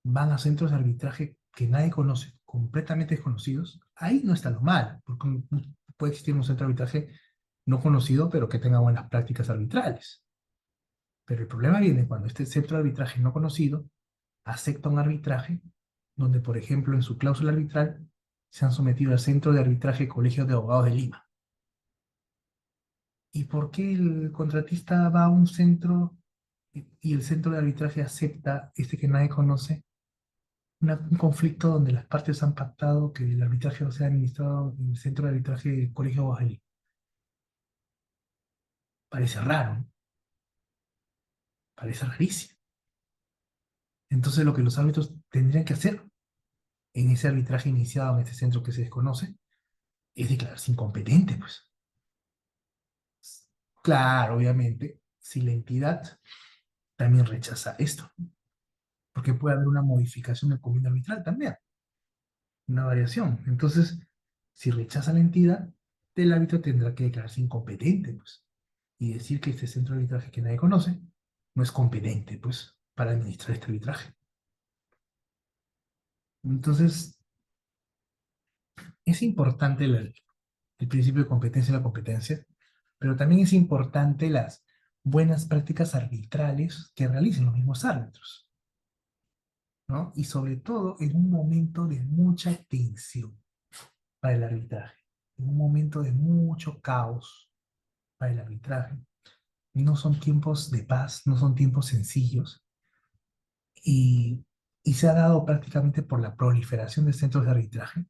van a centros de arbitraje que nadie conoce, completamente desconocidos. Ahí no está lo mal, porque puede existir un centro de arbitraje no conocido, pero que tenga buenas prácticas arbitrales. Pero el problema viene cuando este centro de arbitraje no conocido acepta un arbitraje donde, por ejemplo, en su cláusula arbitral se han sometido al Centro de Arbitraje Colegio de Abogados de Lima. ¿Y por qué el contratista va a un centro y el centro de arbitraje acepta este que nadie conoce? Un conflicto donde las partes han pactado que el arbitraje sea administrado en el Centro de Arbitraje Colegio de Abogados de Lima. Parece raro, ¿no? Parece rarísimo. Entonces lo que los árbitros tendrían que hacer en ese arbitraje iniciado en este centro que se desconoce es declararse incompetente, pues. Claro, obviamente, si la entidad también rechaza esto, porque puede haber una modificación del convenio arbitral también, una variación. Entonces, si rechaza la entidad, el árbitro tendrá que declararse incompetente, pues, y decir que este centro de arbitraje que nadie conoce no es competente, pues, para administrar este arbitraje. Entonces, es importante el principio de competencia y la competencia, pero también es importante las buenas prácticas arbitrales que realicen los mismos árbitros, ¿no? Y sobre todo en un momento de mucha tensión para el arbitraje, en un momento de mucho caos para el arbitraje. No son tiempos de paz, no son tiempos sencillos, y, y se ha dado prácticamente por la proliferación de centros de arbitraje,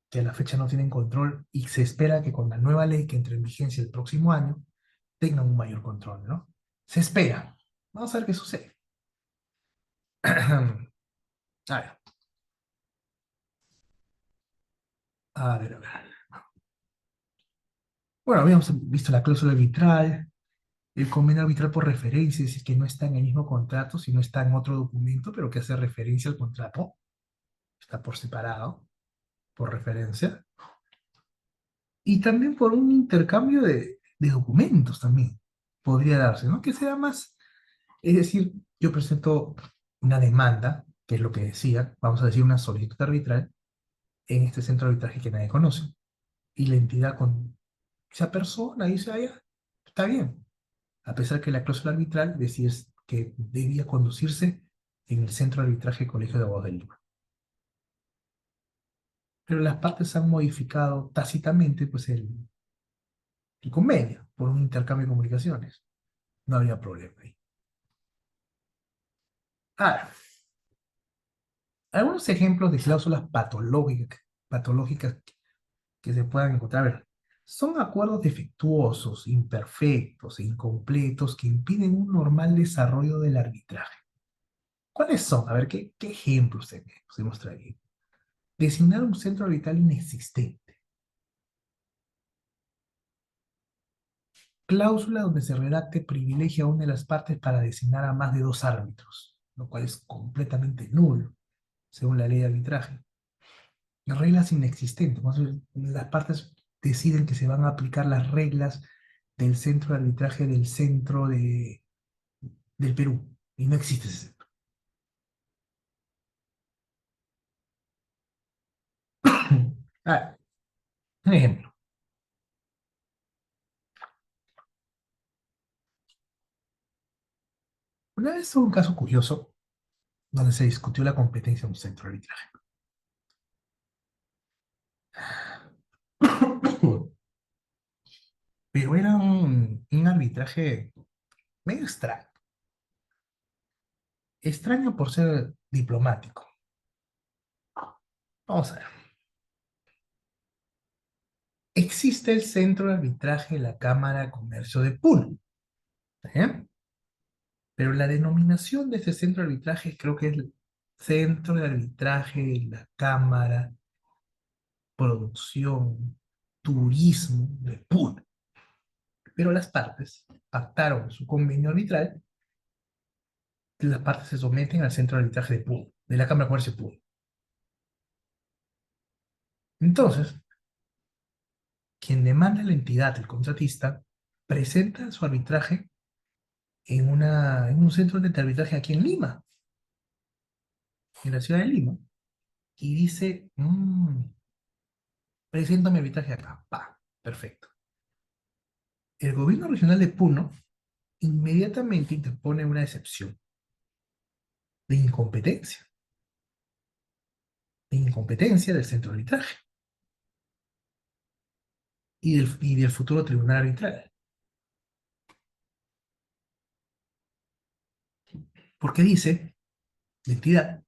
que a la fecha no tienen control y se espera que con la nueva ley que entre en vigencia el próximo año tengan un mayor control, ¿no? Se espera. Vamos a ver qué sucede. A ver, a ver, a ver. Bueno, habíamos visto la cláusula arbitral, el convenio arbitral por referencia, es decir, que no está en el mismo contrato, sino está en otro documento, pero que hace referencia al contrato. Está por separado, por referencia. Y también por un intercambio de documentos también podría darse, ¿no? Que sea más, es decir, yo presento una demanda, que es lo que decía, vamos a decir una solicitud arbitral, en este centro de arbitraje que nadie conoce. Y la entidad con esa persona dice, ah, ya, está bien, a pesar que la cláusula arbitral decía que debía conducirse en el Centro de Arbitraje del Colegio de Abogados de Lima. Pero las partes han modificado tácitamente pues, el convenio por un intercambio de comunicaciones. No habría problema ahí. Ahora, algunos ejemplos de cláusulas patológicas que se puedan encontrar. A ver, son acuerdos defectuosos, imperfectos e incompletos que impiden un normal desarrollo del arbitraje. ¿Cuáles son? A ver, ¿qué ejemplos tenemos traído? Designar un centro arbitral inexistente. Cláusula donde se redacte privilegia a una de las partes para designar a más de dos árbitros, lo cual es completamente nulo, según la ley de arbitraje. Reglas inexistentes. Las partes deciden que se van a aplicar las reglas del centro de arbitraje del Perú, y no existe ese centro. Ah, un ejemplo. Una vez hubo un caso curioso donde se discutió la competencia de un centro de arbitraje. Pero era un arbitraje medio extraño. Extraño por ser diplomático. Vamos a ver. Existe el centro de arbitraje de la Cámara de Comercio de Puno. ¿Eh? Pero la denominación de este centro de arbitraje creo que es el Centro de Arbitraje de la Cámara, Producción, Turismo de Puno. Pero las partes pactaron en su convenio arbitral que las partes se someten al Centro de Arbitraje de Puno, de la Cámara de Comercio de Puno. Entonces, quien demanda la entidad, el contratista, presenta su arbitraje en un centro de arbitraje aquí en Lima, en la ciudad de Lima, y dice, presento mi arbitraje acá. Pa, perfecto. El gobierno regional de Puno inmediatamente interpone una excepción de incompetencia del centro de arbitraje y del futuro tribunal arbitral. Porque dice la entidad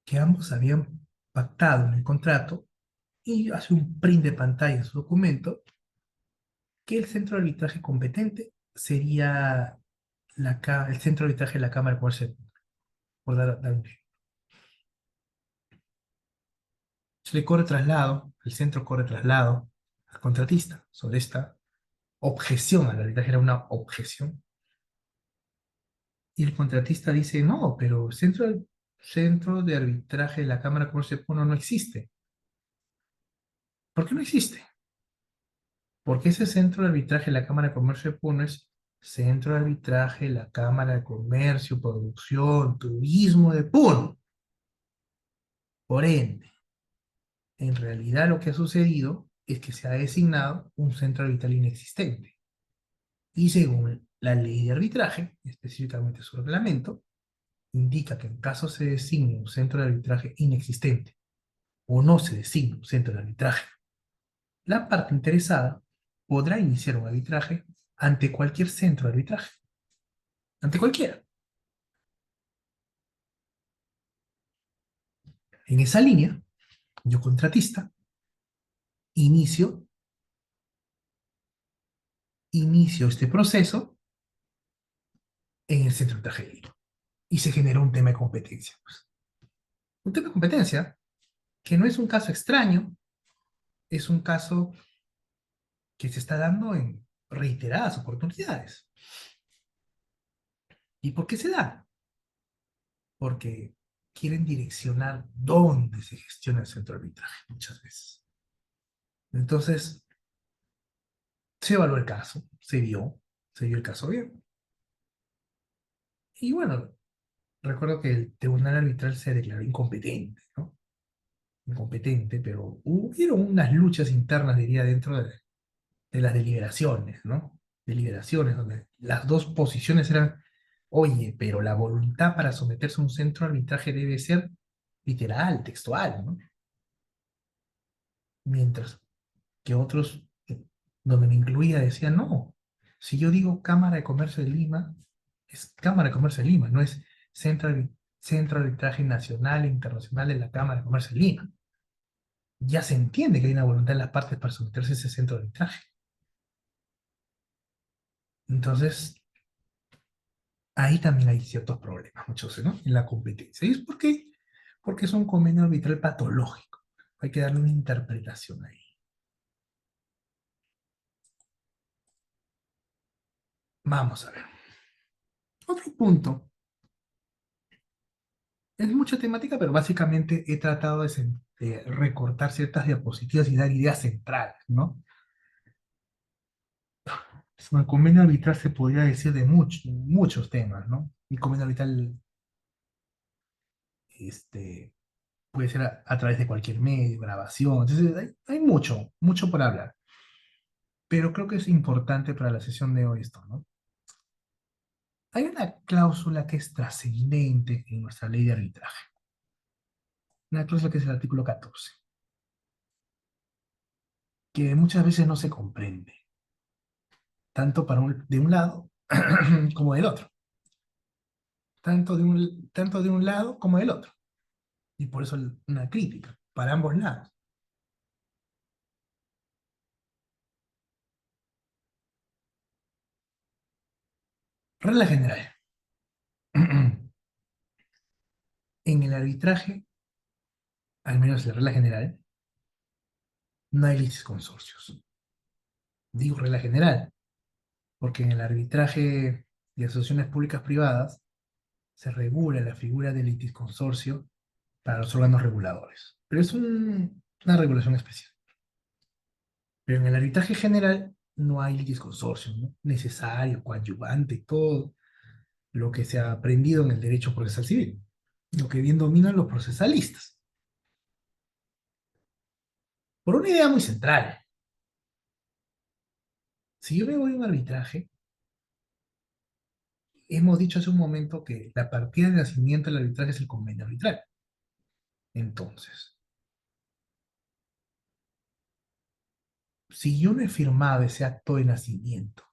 que ambos habían pactado en el contrato y hace un print de pantalla en su documento que el centro de arbitraje competente sería el centro de arbitraje de la Cámara de Comercio, por dar un ejemplo. Se le corre traslado, el centro corre traslado al contratista sobre esta objeción al arbitraje, era una objeción. Y el contratista dice, no, pero el centro de arbitraje de la Cámara de Comercio de Puno no existe. ¿Por qué no existe? Porque ese centro de arbitraje de la Cámara de Comercio de Puno es centro de arbitraje de la Cámara de Comercio, Producción, Turismo de Puno. Por ende, en realidad lo que ha sucedido es que se ha designado un centro arbitral inexistente. Y según la ley de arbitraje, específicamente su reglamento, indica que en caso se designe un centro de arbitraje inexistente o no se designe un centro de arbitraje, la parte interesada podrá iniciar un arbitraje ante cualquier centro de arbitraje, ante cualquiera. En esa línea, yo contratista, inicio, inicio este proceso en el centro de arbitraje y se genera un tema de competencia. Pues. Un tema de competencia que no es un caso extraño, es un caso que se está dando en reiteradas oportunidades. ¿Y por qué se da? Porque quieren direccionar dónde se gestiona el centro de arbitraje muchas veces. Entonces, se evaluó el caso, se vio el caso bien. Y bueno, recuerdo que el tribunal arbitral se declaró incompetente, ¿no? Incompetente, pero hubieron unas luchas internas, diría, dentro de las deliberaciones, ¿no? deliberaciones, donde las dos posiciones eran, oye, pero la voluntad para someterse a un centro de arbitraje debe ser literal, textual, ¿no? Mientras que otros, donde me incluía, decían, no, si yo digo Cámara de Comercio de Lima, es Cámara de Comercio de Lima, no es Centro de Arbitraje Nacional e Internacional de la Cámara de Comercio de Lima. Ya se entiende que hay una voluntad de las partes para someterse a ese centro de arbitraje. Entonces, ahí también hay ciertos problemas, muchos, ¿no? En la competencia. ¿Y es por qué? Porque es un convenio arbitral patológico. Hay que darle una interpretación ahí. Vamos a ver. Otro punto. Es mucha temática, pero básicamente he tratado de recortar ciertas diapositivas y dar ideas centrales, ¿no? Es un convenio arbitral se podría decir de muchos temas, ¿no? El convenio arbitral este, puede ser a través de cualquier medio, grabación. Entonces, hay mucho, mucho por hablar. Pero creo que es importante para la sesión de hoy esto, ¿no? Hay una cláusula que es trascendente en nuestra ley de arbitraje. Una cláusula que es el artículo 14, que muchas veces no se comprende, tanto de un lado como del otro. Tanto de un lado como del otro. Y por eso una crítica, para ambos lados. Regla general. En el arbitraje, al menos la regla general, no hay consorcios. Digo regla general, porque en el arbitraje de asociaciones públicas privadas se regula la figura del litisconsorcio para los órganos reguladores. Pero es una regulación especial. Pero en el arbitraje general no hay litisconsorcio, ¿no? Necesario, coadyuvante, todo lo que se ha aprendido en el derecho procesal civil, lo que bien dominan los procesalistas. Por una idea muy central. Si yo me voy a un arbitraje, hemos dicho hace un momento que la partida de nacimiento del arbitraje es el convenio arbitral. Entonces, si yo no he firmado ese acto de nacimiento,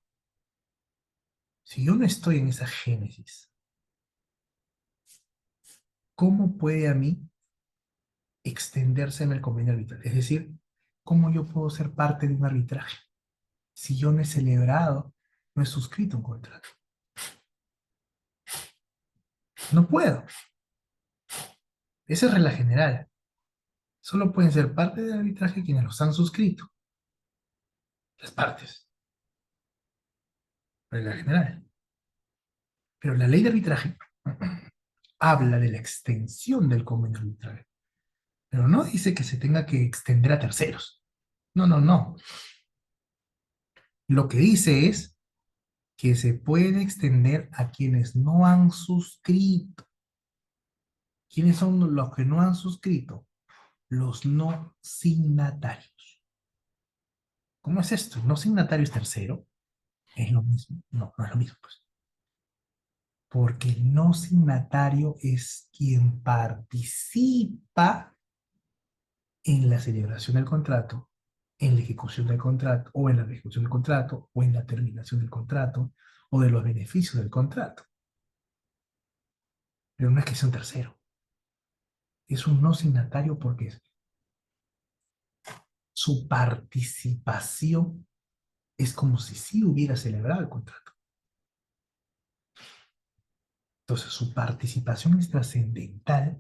si yo no estoy en esa génesis, ¿cómo puede a mí extenderse en el convenio arbitral? Es decir, ¿cómo yo puedo ser parte de un arbitraje si yo no he celebrado, no he suscrito un contrato? No puedo. Esa es regla general. Solo pueden ser parte del arbitraje quienes los han suscrito. Las partes. Regla general. Pero la ley de arbitraje habla de la extensión del convenio arbitral. Pero no dice que se tenga que extender a terceros. No, no, no. Lo que dice es que se puede extender a quienes no han suscrito. ¿Quiénes son los que no han suscrito? Los no signatarios. ¿Cómo es esto? ¿No signatario es tercero? ¿Es lo mismo? No, no es lo mismo, pues. Porque el no signatario es quien participa en la celebración del contrato, en la ejecución del contrato, o en la ejecución del contrato, o en la terminación del contrato, o de los beneficios del contrato. Pero no es que sea un tercero. Es un no signatario porque su participación es como si sí hubiera celebrado el contrato. Entonces, su participación es trascendental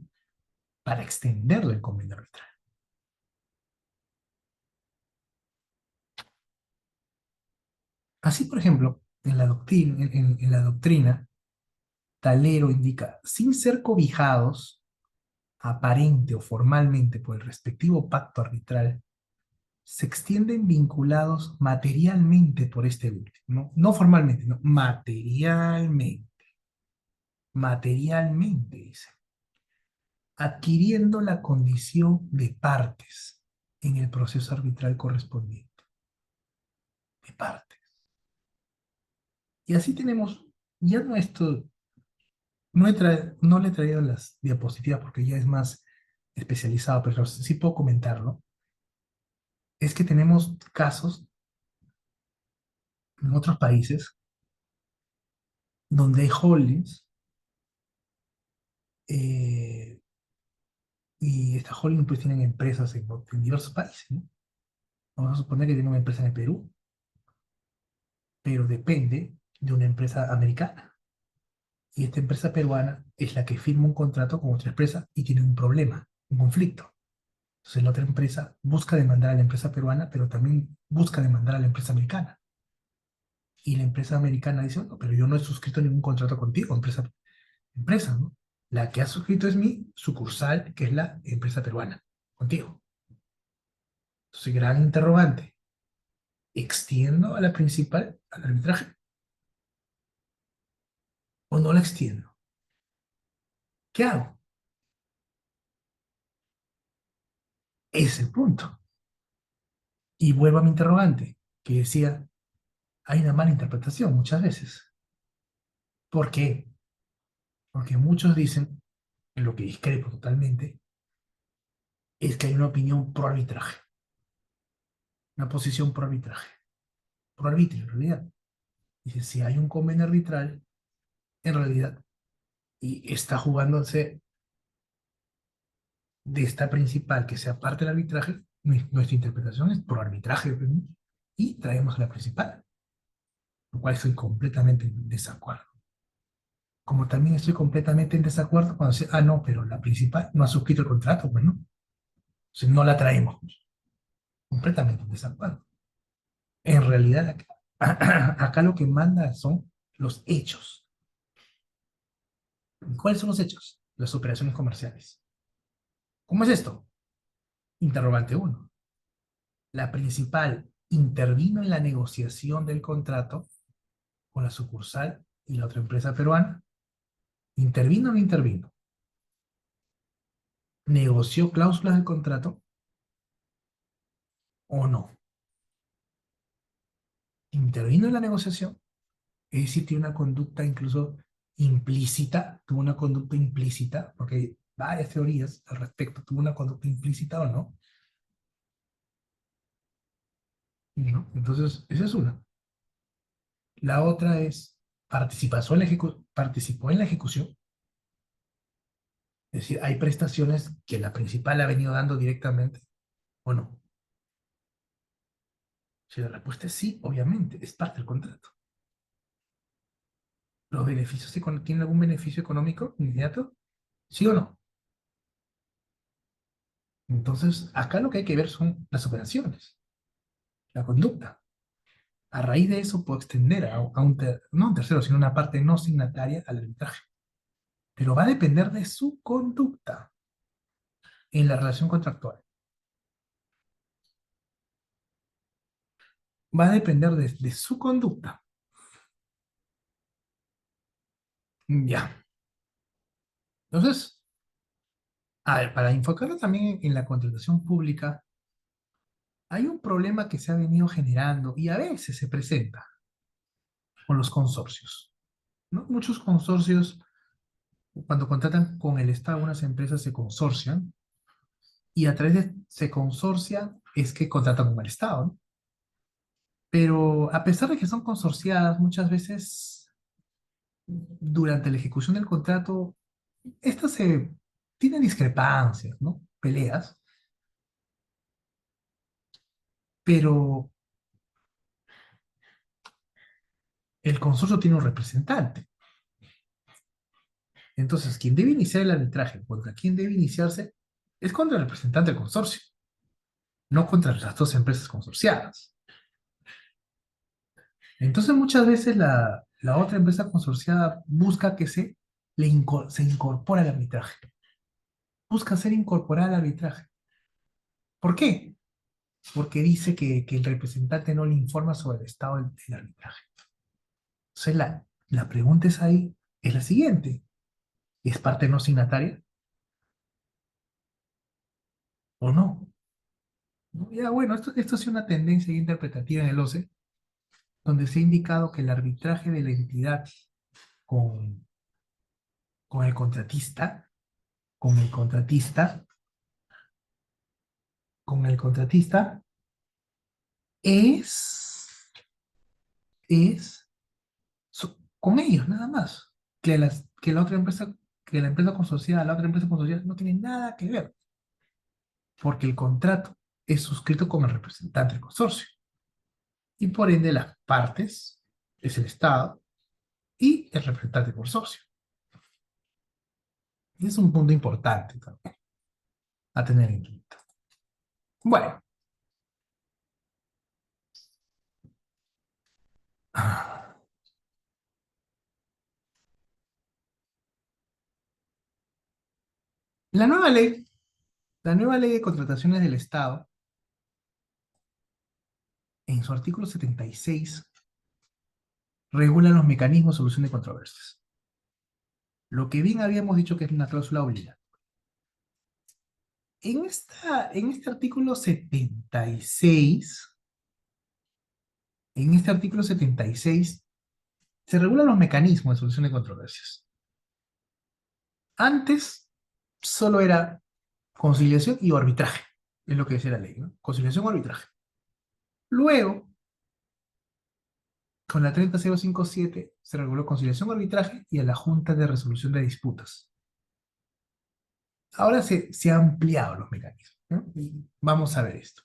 para extenderle el convenio arbitral. Así, por ejemplo, en la doctrina, Talero indica, sin ser cobijados aparente o formalmente por el respectivo pacto arbitral, se extienden vinculados materialmente por este último, ¿no? No formalmente, no, materialmente. Materialmente, dice, adquiriendo la condición de partes en el proceso arbitral correspondiente. De partes. Y así tenemos, ya no esto, no le he traído las diapositivas porque ya es más especializado, pero sí puedo comentarlo. Es que tenemos casos en otros países donde hay holdings eh, y estas holdings pues tienen empresas en diversos países, ¿no? Vamos a suponer que tiene una empresa en el Perú, pero depende de una empresa americana. Y esta empresa peruana es la que firma un contrato con otra empresa y tiene un problema, un conflicto. Entonces la otra empresa busca demandar a la empresa peruana, pero también busca demandar a la empresa americana. Y la empresa americana dice, no, pero yo no he suscrito ningún contrato contigo, empresa, ¿no? La que ha suscrito es mi sucursal, que es la empresa peruana, contigo. Entonces, gran interrogante. ¿Extiendo a la principal al arbitraje o no la extiendo? ¿Qué hago? Ese es el punto. Y vuelvo a mi interrogante, que decía, hay una mala interpretación muchas veces. ¿Por qué? Porque muchos dicen, en lo que discrepo totalmente, es que hay una opinión pro arbitraje, una posición pro arbitraje, pro arbitrio en realidad. Dice, si hay un convenio arbitral, en realidad, y está jugándose de esta principal que sea parte del arbitraje, nuestra interpretación es pro arbitraje, ¿no? Y traemos la principal, lo cual estoy completamente en desacuerdo. Como también estoy completamente en desacuerdo cuando dice, ah, no, pero la principal no ha suscrito el contrato, pues no, o sea, no la traemos, pues. Completamente en desacuerdo. En realidad, acá lo que manda son los hechos. ¿Cuáles son los hechos? Las operaciones comerciales. ¿Cómo es esto? Interrogante uno. La principal intervino en la negociación del contrato con la sucursal y la otra empresa peruana. ¿Intervino o no intervino? ¿Negoció cláusulas del contrato o no? ¿Intervino en la negociación? Es decir, tiene una conducta incluso implícita, tuvo una conducta implícita, porque hay varias teorías al respecto, tuvo una conducta implícita o no. ¿No? Entonces, esa es una. La otra es, participó en la ejecución, es decir, hay prestaciones que la principal ha venido dando directamente o no. Si la respuesta es sí, obviamente, es parte del contrato. ¿Los beneficios tienen algún beneficio económico inmediato? ¿Sí o no? Entonces, acá lo que hay que ver son las operaciones, la conducta. A raíz de eso puedo extender no un tercero, sino una parte no signataria al arbitraje. Pero va a depender de su conducta en la relación contractual. Va a depender de su conducta. Ya. Entonces, a ver, para enfocarlo también en la contratación pública, hay un problema que se ha venido generando y a veces se presenta con los consorcios, ¿no? Muchos consorcios, cuando contratan con el Estado, unas empresas se consorcian y a través de se consorcian es que contratan con el Estado, ¿no? Pero a pesar de que son consorciadas, muchas veces durante la ejecución del contrato, estas se tienen discrepancias, ¿no? Peleas, pero el consorcio tiene un representante. Entonces, quien debe iniciar el arbitraje, contra quien debe iniciarse, es contra el representante del consorcio, no contra las dos empresas consorciadas. Entonces, muchas veces la otra empresa consorciada busca que se incorpore al arbitraje, busca ser incorporada al arbitraje. ¿Por qué? Porque dice que el representante no le informa sobre el estado del arbitraje. Entonces, la pregunta es ahí, es la siguiente. ¿Es parte no signataria o no? ¿No? Ya, bueno, esto es una tendencia interpretativa en el OCE, donde se ha indicado que el arbitraje de la entidad con, con el contratista, con el contratista, con el contratista, es, es con ellos, nada más. Que la otra empresa, que la empresa consorciada, la otra empresa consorciada no tiene nada que ver, porque el contrato es suscrito con el representante del consorcio. Y por ende las partes es el Estado y el representante del consorcio. Y es un punto importante también a tener en cuenta. Bueno, la nueva ley, la nueva ley de contrataciones del Estado, en su artículo 76, regula los mecanismos de solución de controversias. Lo que bien habíamos dicho que es una cláusula obligatoria. En este artículo 76, en este artículo 76, se regulan los mecanismos de solución de controversias. Antes solo era conciliación y arbitraje, es lo que decía la ley, ¿no? Conciliación o arbitraje. Luego, con la 30057 se reguló conciliación o arbitraje y a la Junta de Resolución de Disputas. Ahora se han ampliado los mecanismos, ¿no? Y vamos a ver esto.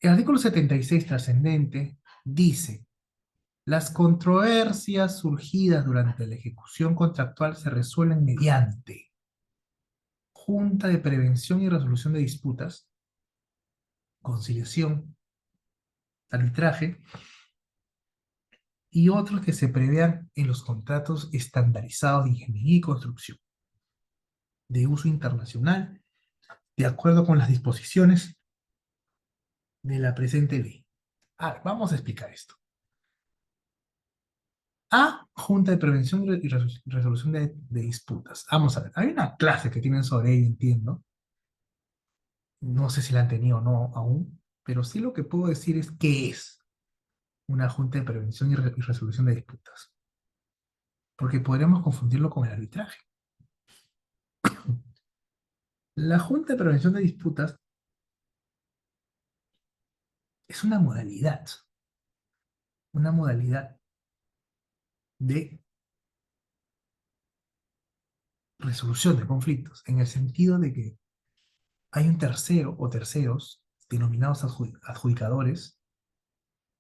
El artículo 76 trascendente dice: las controversias surgidas durante la ejecución contractual se resuelven mediante Junta de Prevención y Resolución de Disputas, conciliación, arbitraje y otros que se prevean en los contratos estandarizados de ingeniería y construcción de uso internacional, de acuerdo con las disposiciones de la presente ley. Vamos a explicar esto. Junta de Prevención y Resolución de Disputas. Vamos a ver, hay una clase que tienen sobre ello, entiendo. No sé si la han tenido o no aún, pero sí lo que puedo decir es qué es una Junta de Prevención y Resolución de Disputas. Porque podríamos confundirlo con el arbitraje. La Junta de Prevención de Disputas es una modalidad de resolución de conflictos, en el sentido de que hay un tercero o terceros, denominados adjudicadores,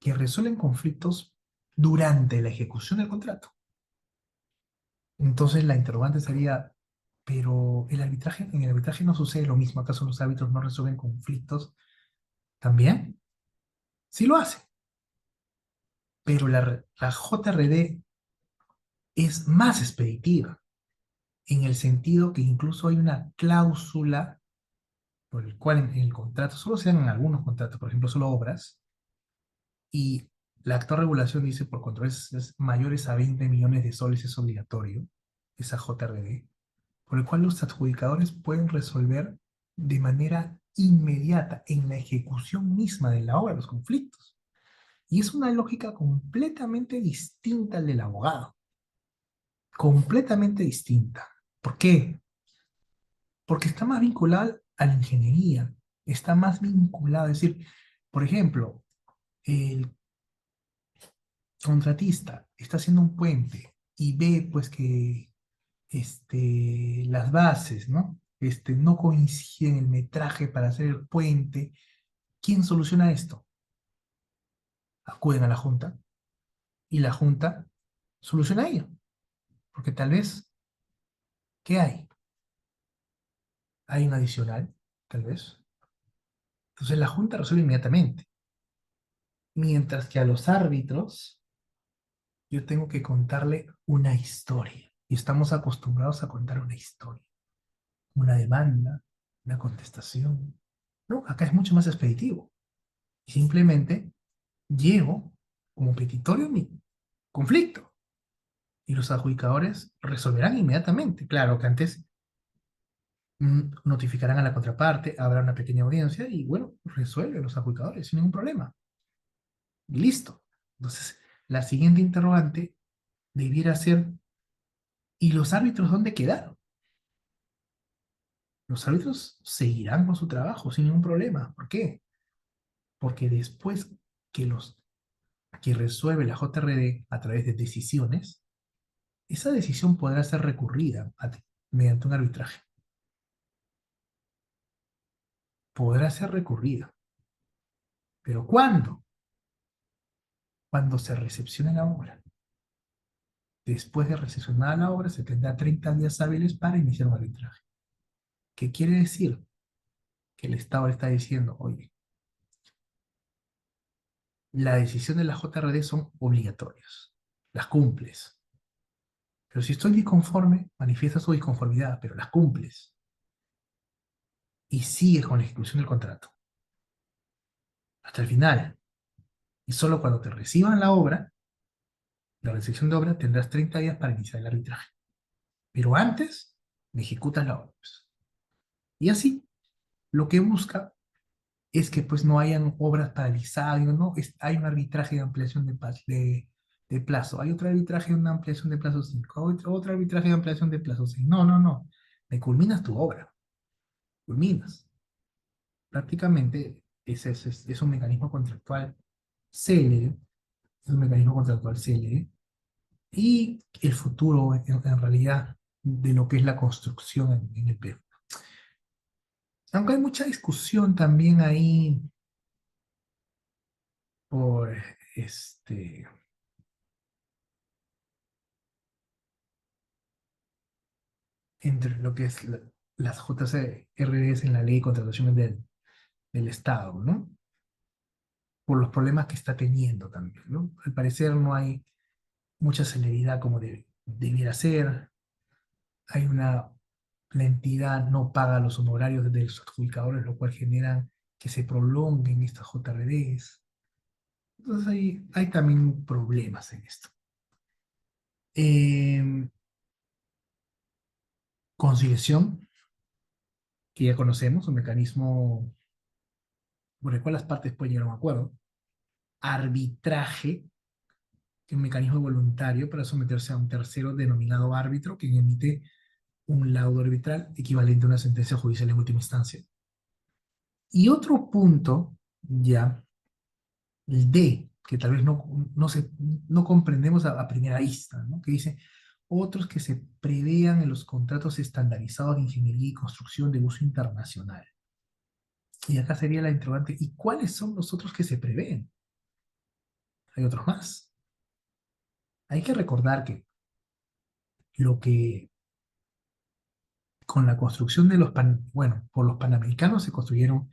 que resuelven conflictos durante la ejecución del contrato. Entonces la interrogante sería, pero en el arbitraje no sucede lo mismo. ¿Acaso los árbitros no resuelven conflictos también? Sí lo hacen, pero la JRD es más expeditiva, en el sentido que incluso hay una cláusula por el cual en el contrato, solo se dan en algunos contratos, por ejemplo, solo obras, y la actual regulación dice por controversias mayores a 20 millones de soles es obligatorio, esa JRD, por el cual los adjudicadores pueden resolver de manera inmediata en la ejecución misma de la obra los conflictos. Y es una lógica completamente distinta al del abogado. Completamente distinta. ¿Por qué? Porque está más vinculada a la ingeniería. Está más vinculada, es decir, por ejemplo, el contratista está haciendo un puente y ve pues que las bases, ¿no? No coinciden el metraje para hacer el puente. ¿Quién soluciona esto? Acuden a la Junta y la Junta soluciona ello. Porque tal vez, ¿qué hay? Hay un adicional, tal vez. Entonces la Junta resuelve inmediatamente. Mientras que a los árbitros, yo tengo que contarle una historia. Y estamos acostumbrados a contar una historia. Una demanda, una contestación. No, acá es mucho más expeditivo. Y simplemente llevo como petitorio mi conflicto. Y los adjudicadores resolverán inmediatamente. Claro que antes notificarán a la contraparte, habrá una pequeña audiencia y bueno, resuelven los adjudicadores sin ningún problema. Y listo. Entonces, la siguiente interrogante debiera ser, ¿y los árbitros dónde quedaron? Los árbitros seguirán con su trabajo sin ningún problema. ¿Por qué? Porque después que que resuelve la JRD a través de decisiones, esa decisión podrá ser recurrida mediante un arbitraje. Podrá ser recurrida. ¿Pero cuándo? Cuando se recepcione la obra. Después de recepcionar la obra, se tendrá 30 días hábiles para iniciar un arbitraje. ¿Qué quiere decir? Que el Estado le está diciendo, oye, la decisión de la JRD son obligatorias, las cumples. Pero si estoy disconforme, manifiesta su disconformidad, pero las cumples. Y sigues con la ejecución del contrato. Hasta el final. Y solo cuando te reciban la obra, la recepción de obra, tendrás 30 días para iniciar el arbitraje. Pero antes, me ejecutas la obra. Y así, lo que busca es que pues no hayan obras paralizadas, no, hay un arbitraje de ampliación de plazo, hay otro arbitraje de una ampliación de plazo 5, otro arbitraje de ampliación de plazo 6. No, no, no. Me culminas tu obra, culminas. Prácticamente es un mecanismo contractual célebre, es un mecanismo contractual célebre, y el futuro en realidad de lo que es la construcción en el Perú. Aunque hay mucha discusión también ahí por entre lo que es las JCRDs en la ley de contrataciones del Estado, ¿no? Por los problemas que está teniendo también, ¿no? Al parecer no hay mucha celeridad como debiera ser, hay la entidad no paga los honorarios de los adjudicadores, lo cual genera que se prolonguen estas JRDs. Entonces hay también problemas en esto. Eh, Conciliación, que ya conocemos, un mecanismo por el cual las partes pueden llegar a un acuerdo. Arbitraje, que es un mecanismo voluntario para someterse a un tercero denominado árbitro, quien emite un laudo arbitral equivalente a una sentencia judicial en última instancia. Y otro punto, ya, el D, que tal vez no comprendemos a primera vista, ¿no? Que dice, otros que se prevean en los contratos estandarizados de ingeniería y construcción de uso internacional. Y acá sería la interrogante, ¿y cuáles son los otros que se prevén? Hay otros más. Hay que recordar que lo que con la construcción de por los panamericanos se construyeron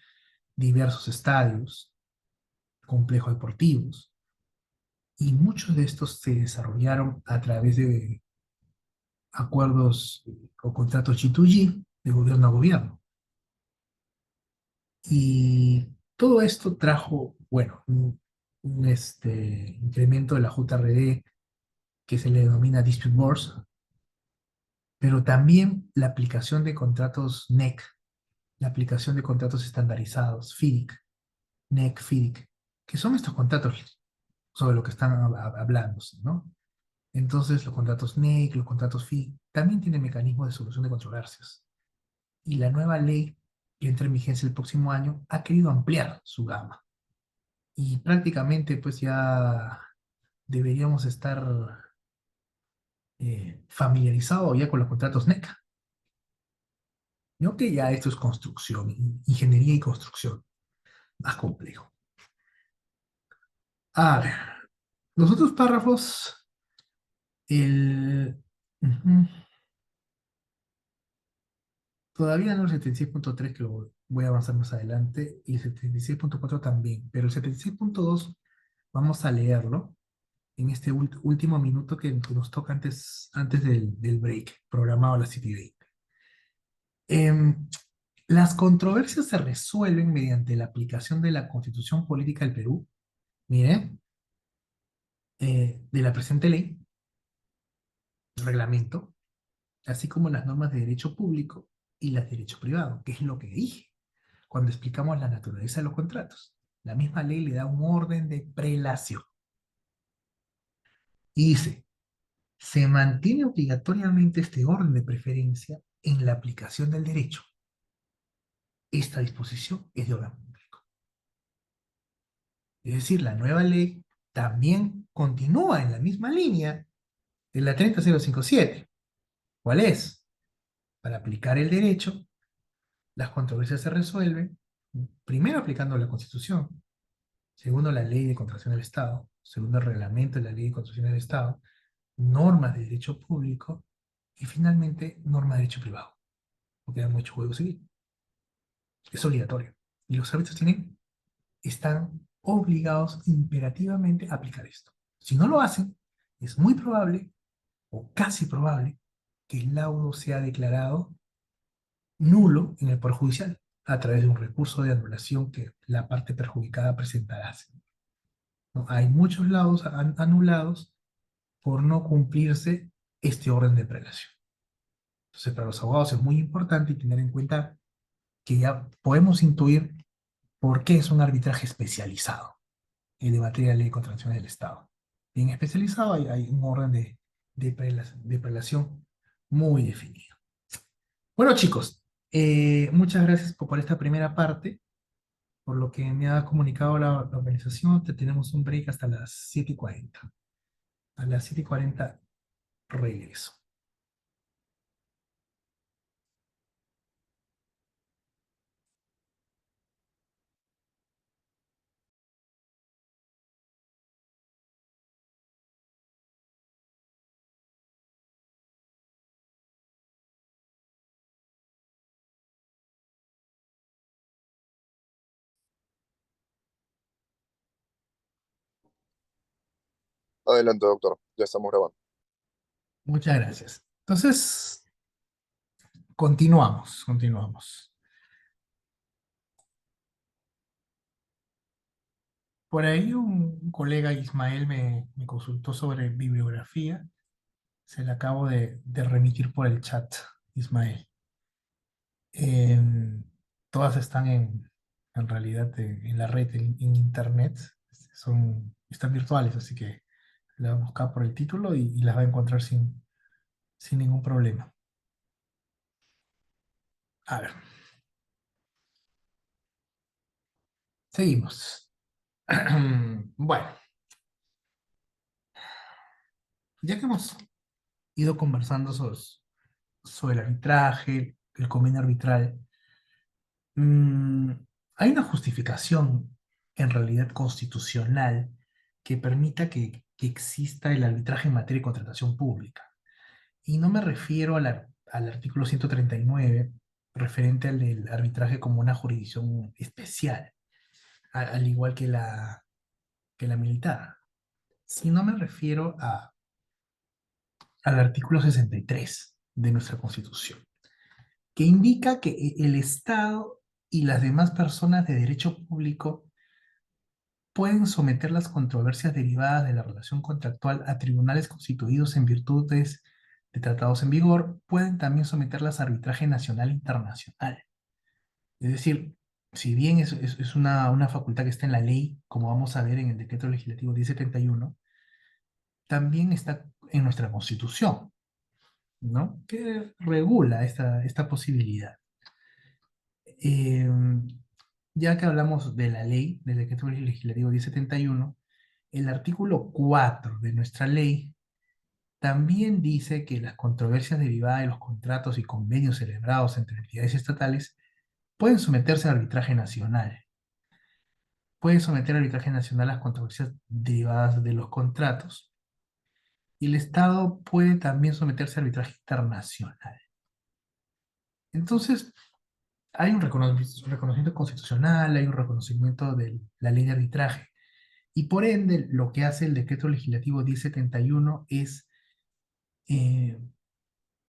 diversos estadios, complejos deportivos, y muchos de estos se desarrollaron a través de acuerdos o contratos G2G de gobierno a gobierno. Y todo esto trajo, bueno, un incremento de la JRD que se le denomina Dispute Wars, pero también la aplicación de contratos NEC, la aplicación de contratos estandarizados, FIDIC, NEC, FIDIC, que son estos contratos sobre lo que están hablando, ¿no? Entonces, los contratos NEC, los contratos FIDIC, también tienen mecanismos de solución de controversias. Y la nueva ley que entra en vigencia el próximo año ha querido ampliar su gama. Y prácticamente, pues ya deberíamos estar familiarizados ya con los contratos NEC. No que ya esto es construcción, ingeniería y construcción, más complejo. A ver, los otros párrafos, el... ujú, todavía no el 76.3 que lo voy a avanzar más adelante, y el 76.4 también, pero el 76.2 vamos a leerlo en este último minuto que nos toca antes del break, programado a las 7:20. Em, las controversias se resuelven mediante la aplicación de la Constitución Política del Perú, mire, de la presente ley, reglamento, así como las normas de derecho público y las de derecho privado, que es lo que dije cuando explicamos la naturaleza de los contratos. La misma ley le da un orden de prelación. Y dice, se mantiene obligatoriamente este orden de preferencia en la aplicación del derecho. Esta disposición es de orden público. Es decir, la nueva ley también continúa en la misma línea de la 30057. ¿Cuál es? Para aplicar el derecho, las controversias se resuelven, primero aplicando la Constitución, segundo la Ley de Contratación del Estado, segundo el reglamento de la Ley de Contratación del Estado, normas de derecho público y finalmente normas de derecho privado, porque hay mucho juego civil. Es obligatorio. Y los árbitros están obligados imperativamente a aplicar esto. Si no lo hacen, es muy probable o casi probable que el laudo sea declarado nulo en el Poder Judicial a través de un recurso de anulación que la parte perjudicada presentará. ¿No? Hay muchos laudos anulados por no cumplirse este orden de prelación. Entonces, para los abogados es muy importante tener en cuenta que ya podemos intuir por qué es un arbitraje especializado en de materia de ley de contrataciones del Estado. En especializado hay un orden de prelación muy definido. Bueno, chicos, muchas gracias por esta primera parte. Por lo que me ha comunicado la organización, tenemos un break hasta las 7:40. A las 7:40 regreso. Adelante, doctor. Ya estamos grabando. Muchas gracias. Entonces, continuamos. Por ahí un colega Ismael me consultó sobre bibliografía. Se la acabo de remitir por el chat, Ismael. Em, Todas están en realidad en la red, en internet. Están virtuales, así que la va a buscar por el título y las va a encontrar sin ningún problema. A ver, seguimos. Bueno, ya que hemos ido conversando sobre el arbitraje, el convenio arbitral, mm, hay una justificación en realidad constitucional que permita que exista el arbitraje en materia de contratación pública. Y no me refiero al artículo 139 referente al del arbitraje como una jurisdicción especial, al igual que la militar, sino me refiero al artículo 63 de nuestra Constitución, que indica que el Estado y las demás personas de derecho público pueden someter las controversias derivadas de la relación contractual a tribunales constituidos en virtudes de tratados en vigor, pueden también someterlas a arbitraje nacional e internacional. Es decir, si bien es una facultad que está en la ley, como vamos a ver en el decreto legislativo 1071, también está en nuestra Constitución, ¿no? Que regula esta posibilidad. Eh, ya que hablamos de la ley, del decreto legislativo 1071, el artículo 4 de nuestra ley también dice que las controversias derivadas de los contratos y convenios celebrados entre entidades estatales pueden someterse a arbitraje nacional. Pueden someter a arbitraje nacional las controversias derivadas de los contratos. Y el Estado puede también someterse a arbitraje internacional. Entonces, hay un reconocimiento constitucional, hay un reconocimiento de la ley de arbitraje. Y por ende, lo que hace el decreto legislativo 1071 es eh,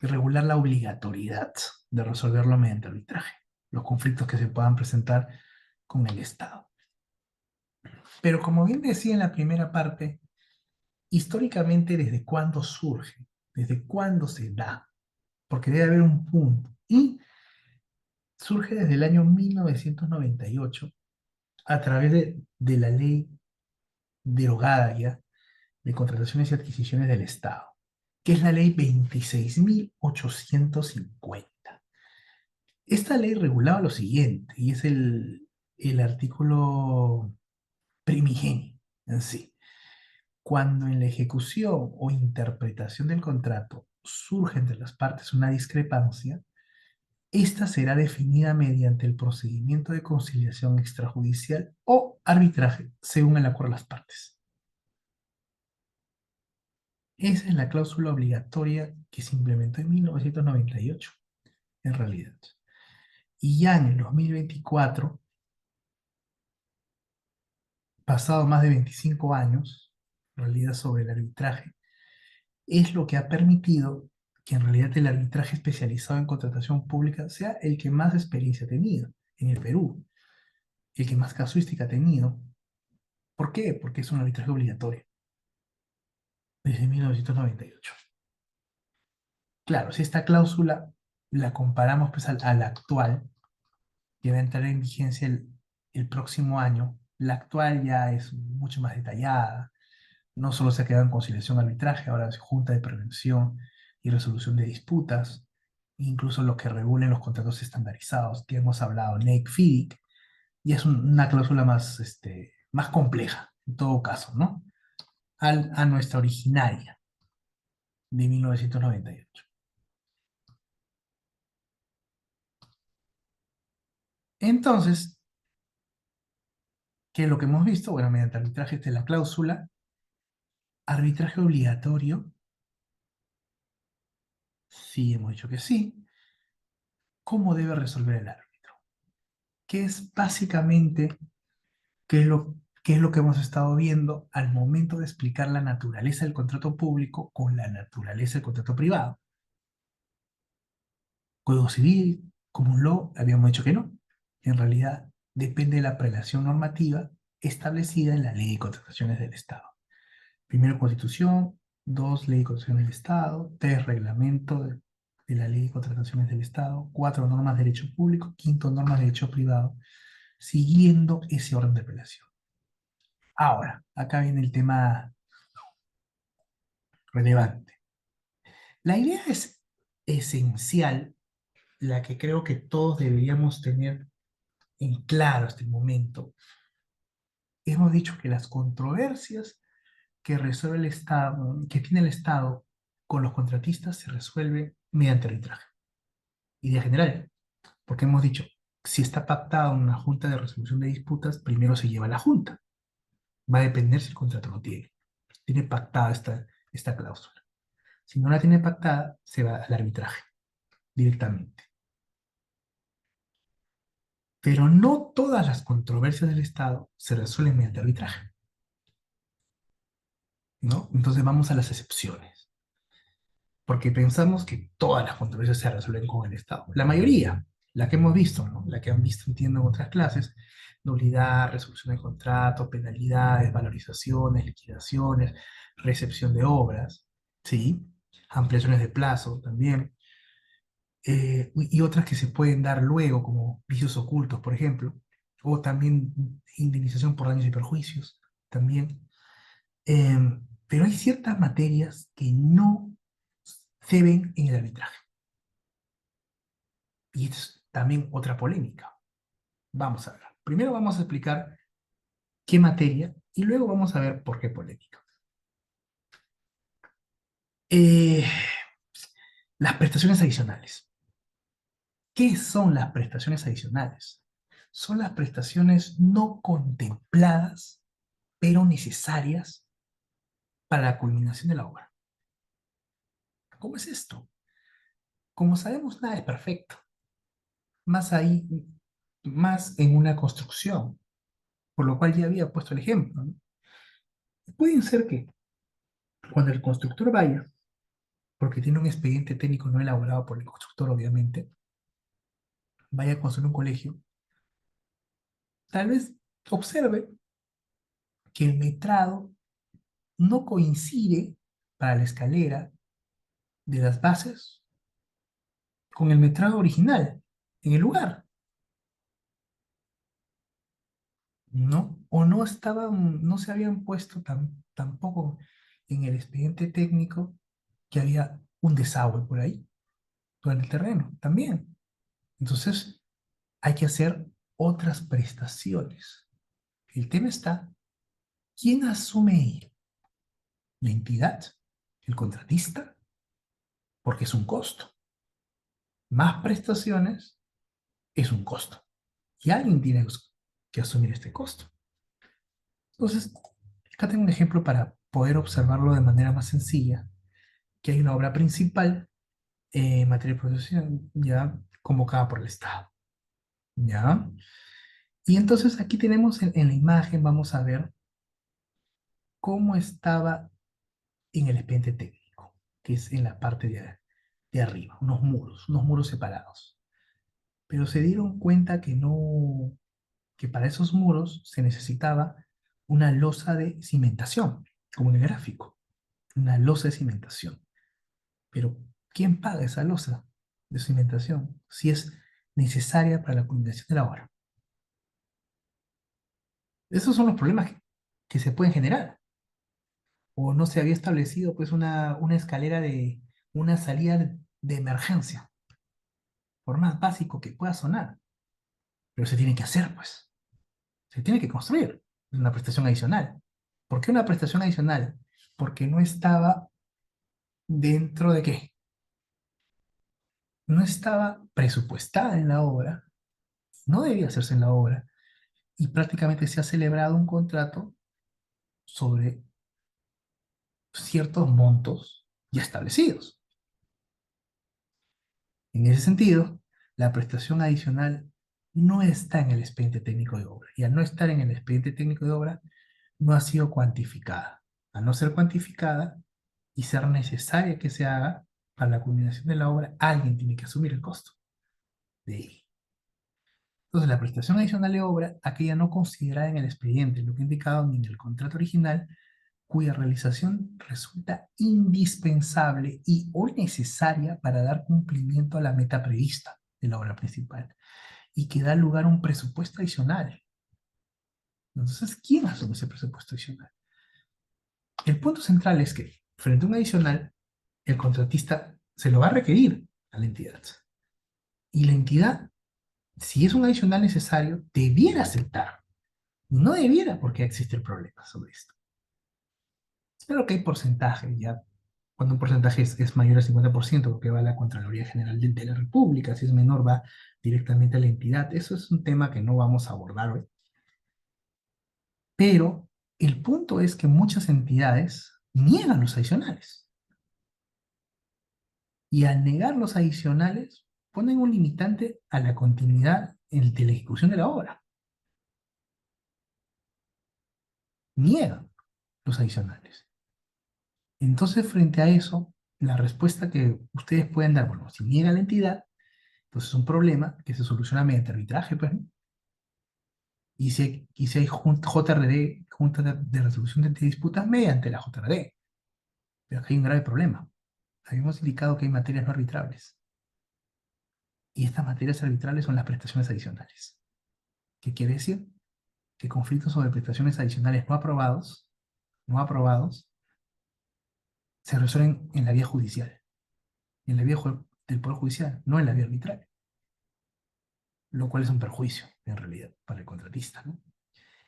regular la obligatoriedad de resolverlo mediante arbitraje, los conflictos que se puedan presentar con el Estado. Pero como bien decía en la primera parte, históricamente, ¿desde cuándo surge? ¿Desde cuándo se da? Porque debe haber un punto. Y surge desde el año 1998 a través de la ley derogada ya de contrataciones y adquisiciones del Estado, que es la ley 26.850. Esta ley regulaba lo siguiente, y es el artículo primigenio en sí. Cuando en la ejecución o interpretación del contrato surge entre las partes una discrepancia, esta será definida mediante el procedimiento de conciliación extrajudicial o arbitraje, según el acuerdo de las partes. Esa es la cláusula obligatoria que se implementó en 1998, en realidad. Y ya en el 2024, pasado más de 25 años, en realidad sobre el arbitraje, es lo que ha permitido que en realidad el arbitraje especializado en contratación pública sea el que más experiencia ha tenido en el Perú, el que más casuística ha tenido. ¿Por qué? Porque es un arbitraje obligatorio desde 1998. Claro, si esta cláusula la comparamos pues al actual, que va a entrar en vigencia el próximo año, la actual ya es mucho más detallada. No solo se ha quedado en conciliación arbitraje, ahora es Junta de Prevención y Resolución de Disputas, incluso lo que regulen los contratos estandarizados, que hemos hablado, NEC, FIDIC, y es una cláusula más, más compleja, en todo caso, ¿no? A nuestra originaria de 1998. Entonces, ¿qué es lo que hemos visto? Bueno, mediante arbitraje, esta es la cláusula. Arbitraje obligatorio, sí, hemos dicho que sí. ¿Cómo debe resolver el árbitro? Que es básicamente qué es lo que hemos estado viendo al momento de explicar la naturaleza del contrato público con la naturaleza del contrato privado. Código Civil, Common Law, habíamos dicho que no. En realidad, depende de la prelación normativa establecida en la Ley de Contrataciones del Estado. Primero, Constitución; dos, Ley de Contrataciones del Estado; tres, Reglamento de la Ley de Contrataciones del Estado; cuatro, normas de derecho público; quinto, normas de derecho privado, siguiendo ese orden de apelación. Ahora, acá viene el tema relevante. La idea es esencial, la que creo que todos deberíamos tener en claro hasta el momento. Hemos dicho que las controversias que resuelve el Estado, que tiene el Estado con los contratistas, se resuelven mediante arbitraje. Idea general, porque hemos dicho, si está pactado en una junta de resolución de disputas, primero se lleva a la junta. Va a depender si el contrato lo tiene. Tiene pactada esta cláusula. Si no la tiene pactada, se va al arbitraje directamente. Pero no todas las controversias del Estado se resuelven mediante arbitraje, ¿no? Entonces vamos a las excepciones, porque pensamos que todas las controversias se resuelven con el Estado. La mayoría, la que hemos visto, ¿no? La que han visto, entiendo, en otras clases: nulidad, resolución de contrato, penalidades, valorizaciones, liquidaciones, recepción de obras, ¿sí? Ampliaciones de plazo también. Y otras que se pueden dar luego, como vicios ocultos, por ejemplo, o también indemnización por daños y perjuicios, también. Pero hay ciertas materias que no se ven en el arbitraje. Y es también otra polémica. Vamos a ver. Primero vamos a explicar qué materia y luego vamos a ver por qué polémica. Eh, las prestaciones adicionales. ¿Qué son las prestaciones adicionales? Son las prestaciones no contempladas, pero necesarias para la culminación de la obra. ¿Cómo es esto? Como sabemos, nada es perfecto. Más ahí, más en una construcción, por lo cual ya había puesto el ejemplo, ¿no? Pueden ser que cuando el constructor vaya, porque tiene un expediente técnico no elaborado por el constructor, obviamente, vaya a construir un colegio, tal vez observe que el metrado no coincide para la escalera de las bases con el metrado original en el lugar. ¿no? O no estaban, no se habían puesto tampoco en el expediente técnico que había un desagüe por ahí, por el terreno, también. Entonces, hay que hacer otras prestaciones. El tema está, ¿quién asume ello? ¿La entidad? ¿El contratista? Porque es un costo. Más prestaciones es un costo. Y alguien tiene que asumir este costo. Entonces, acá tengo un ejemplo para poder observarlo de manera más sencilla, que hay una obra principal en materia de protección ya convocada por el Estado. ¿Ya? Y entonces aquí tenemos en la imagen, vamos a ver cómo estaba en el expediente técnico, que es en la parte de arriba, unos muros separados. Pero se dieron cuenta que no, que para esos muros se necesitaba una losa de cimentación, como en el gráfico, una losa de cimentación. Pero, ¿quién paga esa losa de cimentación si es necesaria para la culminación de la obra? Esos son los problemas que se pueden generar. O no se había establecido pues una escalera de una salida de emergencia, por más básico que pueda sonar, pero se tiene que hacer pues, se tiene que construir una prestación adicional. ¿Por qué una prestación adicional? Porque no estaba dentro de qué, no estaba presupuestada en la obra, no debía hacerse en la obra, y prácticamente se ha celebrado un contrato sobre ciertos montos ya establecidos. En ese sentido, la prestación adicional no está en el expediente técnico de obra, y al no estar en el expediente técnico de obra, no ha sido cuantificada. Al no ser cuantificada y ser necesaria que se haga para la culminación de la obra, alguien tiene que asumir el costo de ello. Entonces, la prestación adicional de obra, aquella no considerada en el expediente, lo que ha indicado ni en el contrato original, cuya realización resulta indispensable y o necesaria para dar cumplimiento a la meta prevista de la obra principal y que da lugar a un presupuesto adicional. Entonces, ¿quién asume ese presupuesto adicional? El punto central es que, frente a un adicional, el contratista se lo va a requerir a la entidad. Y la entidad, si es un adicional necesario, debiera aceptar. No debiera porque existe el problema sobre esto. Claro que hay porcentajes, ya cuando un porcentaje es mayor al 50%, lo que va a la Contraloría General de la República, si es menor va directamente a la entidad. Eso es un tema que no vamos a abordar hoy. Pero el punto es que muchas entidades niegan los adicionales. Y al negar los adicionales, ponen un limitante a la continuidad de la ejecución de la obra. Niegan los adicionales. Entonces, frente a eso, la respuesta que ustedes pueden dar, bueno, si niega la entidad, pues es un problema que se soluciona mediante arbitraje, pues, ¿no? Y si hay JRD, Junta de Resolución de Disputas, mediante la JRD. Pero aquí hay un grave problema. Habíamos indicado que hay materias no arbitrables. Y estas materias arbitrables son las prestaciones adicionales. ¿Qué quiere decir? Que conflictos sobre prestaciones adicionales no aprobados, se resuelven en la vía judicial, en la vía del Poder Judicial, no en la vía arbitral, lo cual es un perjuicio, en realidad, para el contratista, ¿no?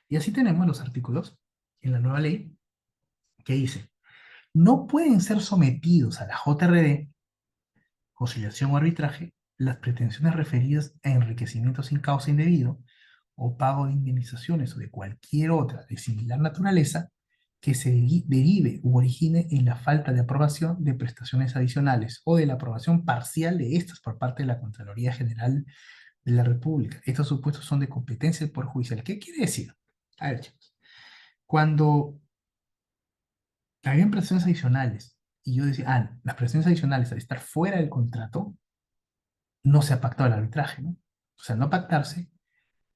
Y así tenemos los artículos en la nueva ley que dice, no pueden ser sometidos a la JRD, conciliación o arbitraje, las pretensiones referidas a enriquecimiento sin causa indebido o pago de indemnizaciones o de cualquier otra de similar naturaleza que se derive u origine en la falta de aprobación de prestaciones adicionales o de la aprobación parcial de estas por parte de la Contraloría General de la República. Estos supuestos son de competencia del Poder Judicial. ¿Qué quiere decir? A ver, chicos, cuando habían prestaciones adicionales y yo decía, las prestaciones adicionales al estar fuera del contrato, no se ha pactado el arbitraje, ¿no? O sea, no pactarse,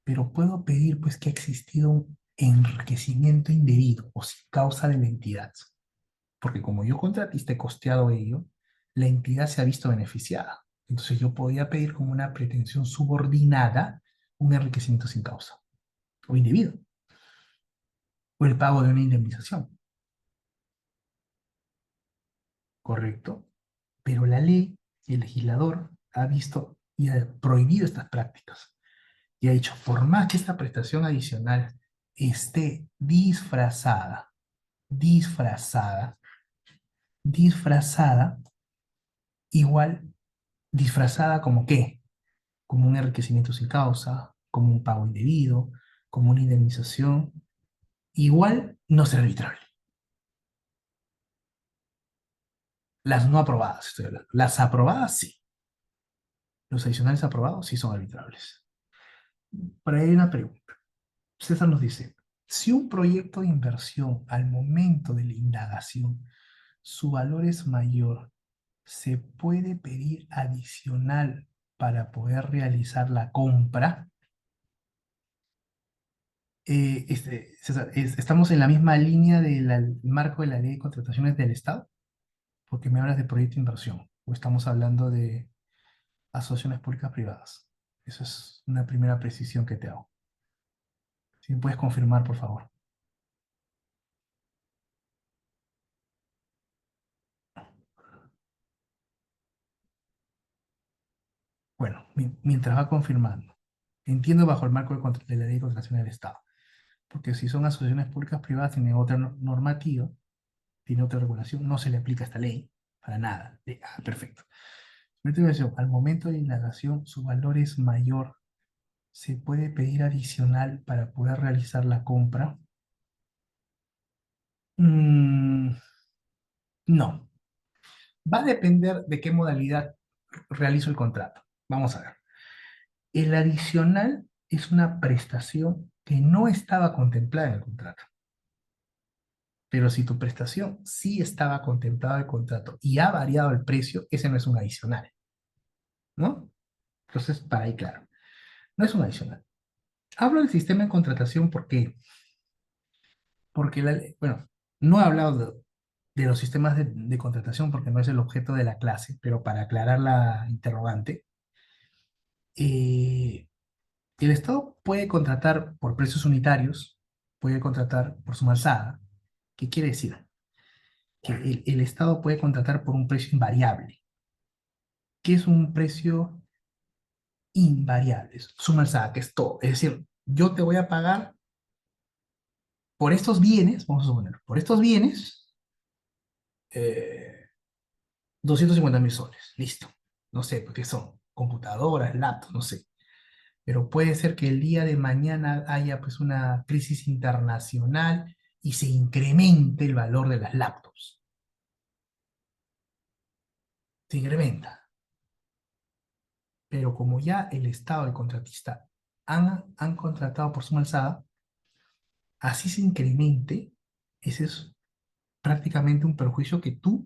pero puedo pedir pues que ha existido un enriquecimiento indebido o sin causa de la entidad. Porque como yo contratista he costeado ello, la entidad se ha visto beneficiada. Entonces yo podía pedir como una pretensión subordinada un enriquecimiento sin causa o indebido. o el pago de una indemnización, ¿correcto? Pero la ley, el legislador ha visto y ha prohibido estas prácticas y ha dicho, por más que esta prestación adicional esté disfrazada, disfrazada, igual disfrazada como qué, como un enriquecimiento sin causa, como un pago indebido, como una indemnización, igual no será arbitrable. Las no aprobadas, estoy hablando. Las aprobadas sí. Los adicionales aprobados sí son arbitrables. Por ahí hay una pregunta. César nos dice, si un proyecto de inversión al momento de la indagación su valor es mayor, ¿se puede pedir adicional para poder realizar la compra? César, ¿estamos en la misma línea del marco de la ley de contrataciones del Estado? Porque me hablas de proyecto de inversión, o estamos hablando de asociaciones públicas privadas. Esa es una primera precisión que te hago. Si me puedes confirmar, por favor. Bueno, mientras va confirmando, entiendo bajo el marco de la ley de contratación del Estado, porque si son asociaciones públicas privadas, tienen otra normativa, tiene otra regulación, no se le aplica esta ley para nada. Perfecto. Al momento de la indagación, su valor es mayor. ¿Se puede pedir adicional para poder realizar la compra? Mm, no. Va a depender de qué modalidad realizo el contrato. Vamos a ver. El adicional es una prestación que no estaba contemplada en el contrato. Pero si tu prestación sí estaba contemplada en el contrato y ha variado el precio, ese no es un adicional, ¿no? Entonces, para ahí claro, no es un adicional. Hablo del sistema de contratación porque bueno, no he hablado de los sistemas de contratación porque no es el objeto de la clase, pero para aclarar la interrogante, eh, el Estado puede contratar por precios unitarios, puede contratar por suma alzada. ¿Qué quiere decir? Que el Estado puede contratar por un precio invariable. ¿Qué es un precio invariable? Es suma alzada, que es todo. Es decir, yo te voy a pagar por estos bienes, vamos a suponer, por estos bienes, eh, 250.000 soles. Listo. No sé, porque son computadoras, laptops, no sé. Pero puede ser que el día de mañana haya pues una crisis internacional y se incremente el valor de las laptops. Se incrementa. Pero como ya el Estado, el contratista, han contratado por suma alzada, así se incremente, ese es prácticamente un perjuicio que tú,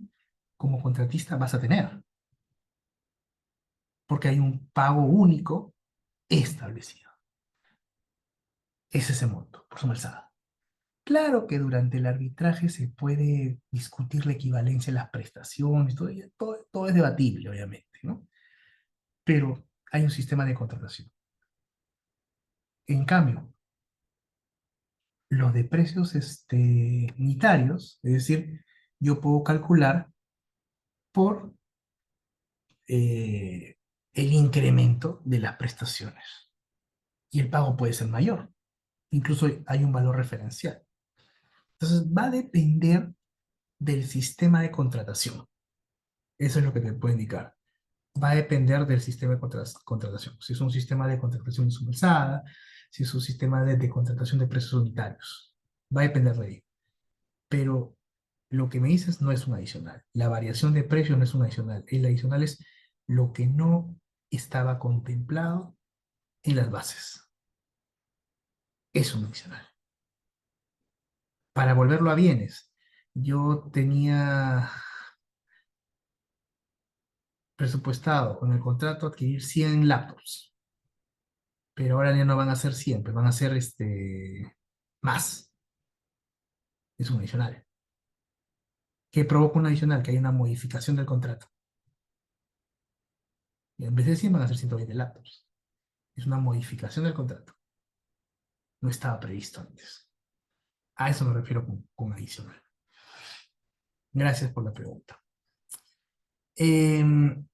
como contratista, vas a tener. Porque hay un pago único establecido. Es ese monto, por suma alzada. Claro que durante el arbitraje se puede discutir la equivalencia de las prestaciones, todo es debatible, obviamente, ¿no? Pero hay un sistema de contratación. En cambio, los de precios unitarios, es decir, yo puedo calcular por el incremento de las prestaciones y el pago puede ser mayor. Incluso hay un valor referencial. Entonces, va a depender del sistema de contratación. Eso es lo que te puedo indicar. Va a depender del sistema de contratación. Si es un sistema de contratación subversada, si es un sistema de contratación de precios unitarios. Va a depender de ahí. Pero lo que me dices no es un adicional. La variación de precios no es un adicional. El adicional es lo que no estaba contemplado en las bases. Es un adicional. Para volverlo a bienes, yo tenía presupuestado con el contrato adquirir 100 laptops, pero ahora ya no van a ser 100, pues van a ser más. Es un adicional. ¿Qué provoca un adicional? Que hay una modificación del contrato. Y en vez de 100 van a ser 120 laptops. Es una modificación del contrato. No estaba previsto antes. A eso me refiero con adicional. Gracias por la pregunta. El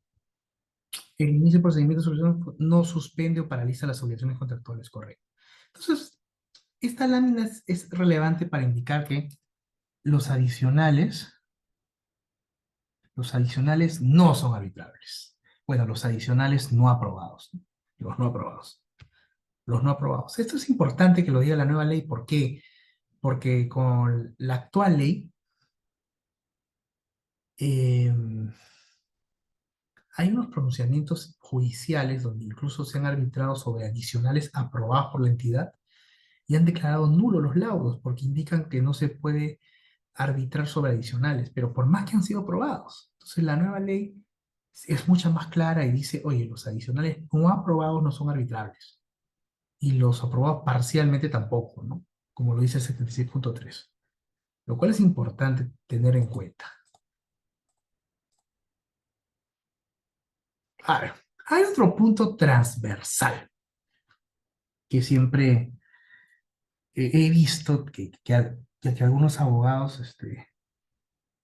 inicio del procedimiento de solución no suspende o paraliza las obligaciones contractuales, correcto. Entonces, esta lámina es relevante para indicar que los adicionales no son arbitrables. Bueno, los adicionales no aprobados, ¿no? Los no aprobados. Los no aprobados. Esto es importante que lo diga la nueva ley. ¿Por qué? Porque con la actual ley eh, hay unos pronunciamientos judiciales donde incluso se han arbitrado sobre adicionales aprobados por la entidad y han declarado nulos los laudos porque indican que no se puede arbitrar sobre adicionales, pero por más que han sido aprobados. Entonces la nueva ley es mucha más clara y dice, oye, los adicionales no aprobados no son arbitrables y los aprobados parcialmente tampoco, ¿no? Como lo dice el 76.3, lo cual es importante tener en cuenta. A ver, hay otro punto transversal que siempre he visto que algunos abogados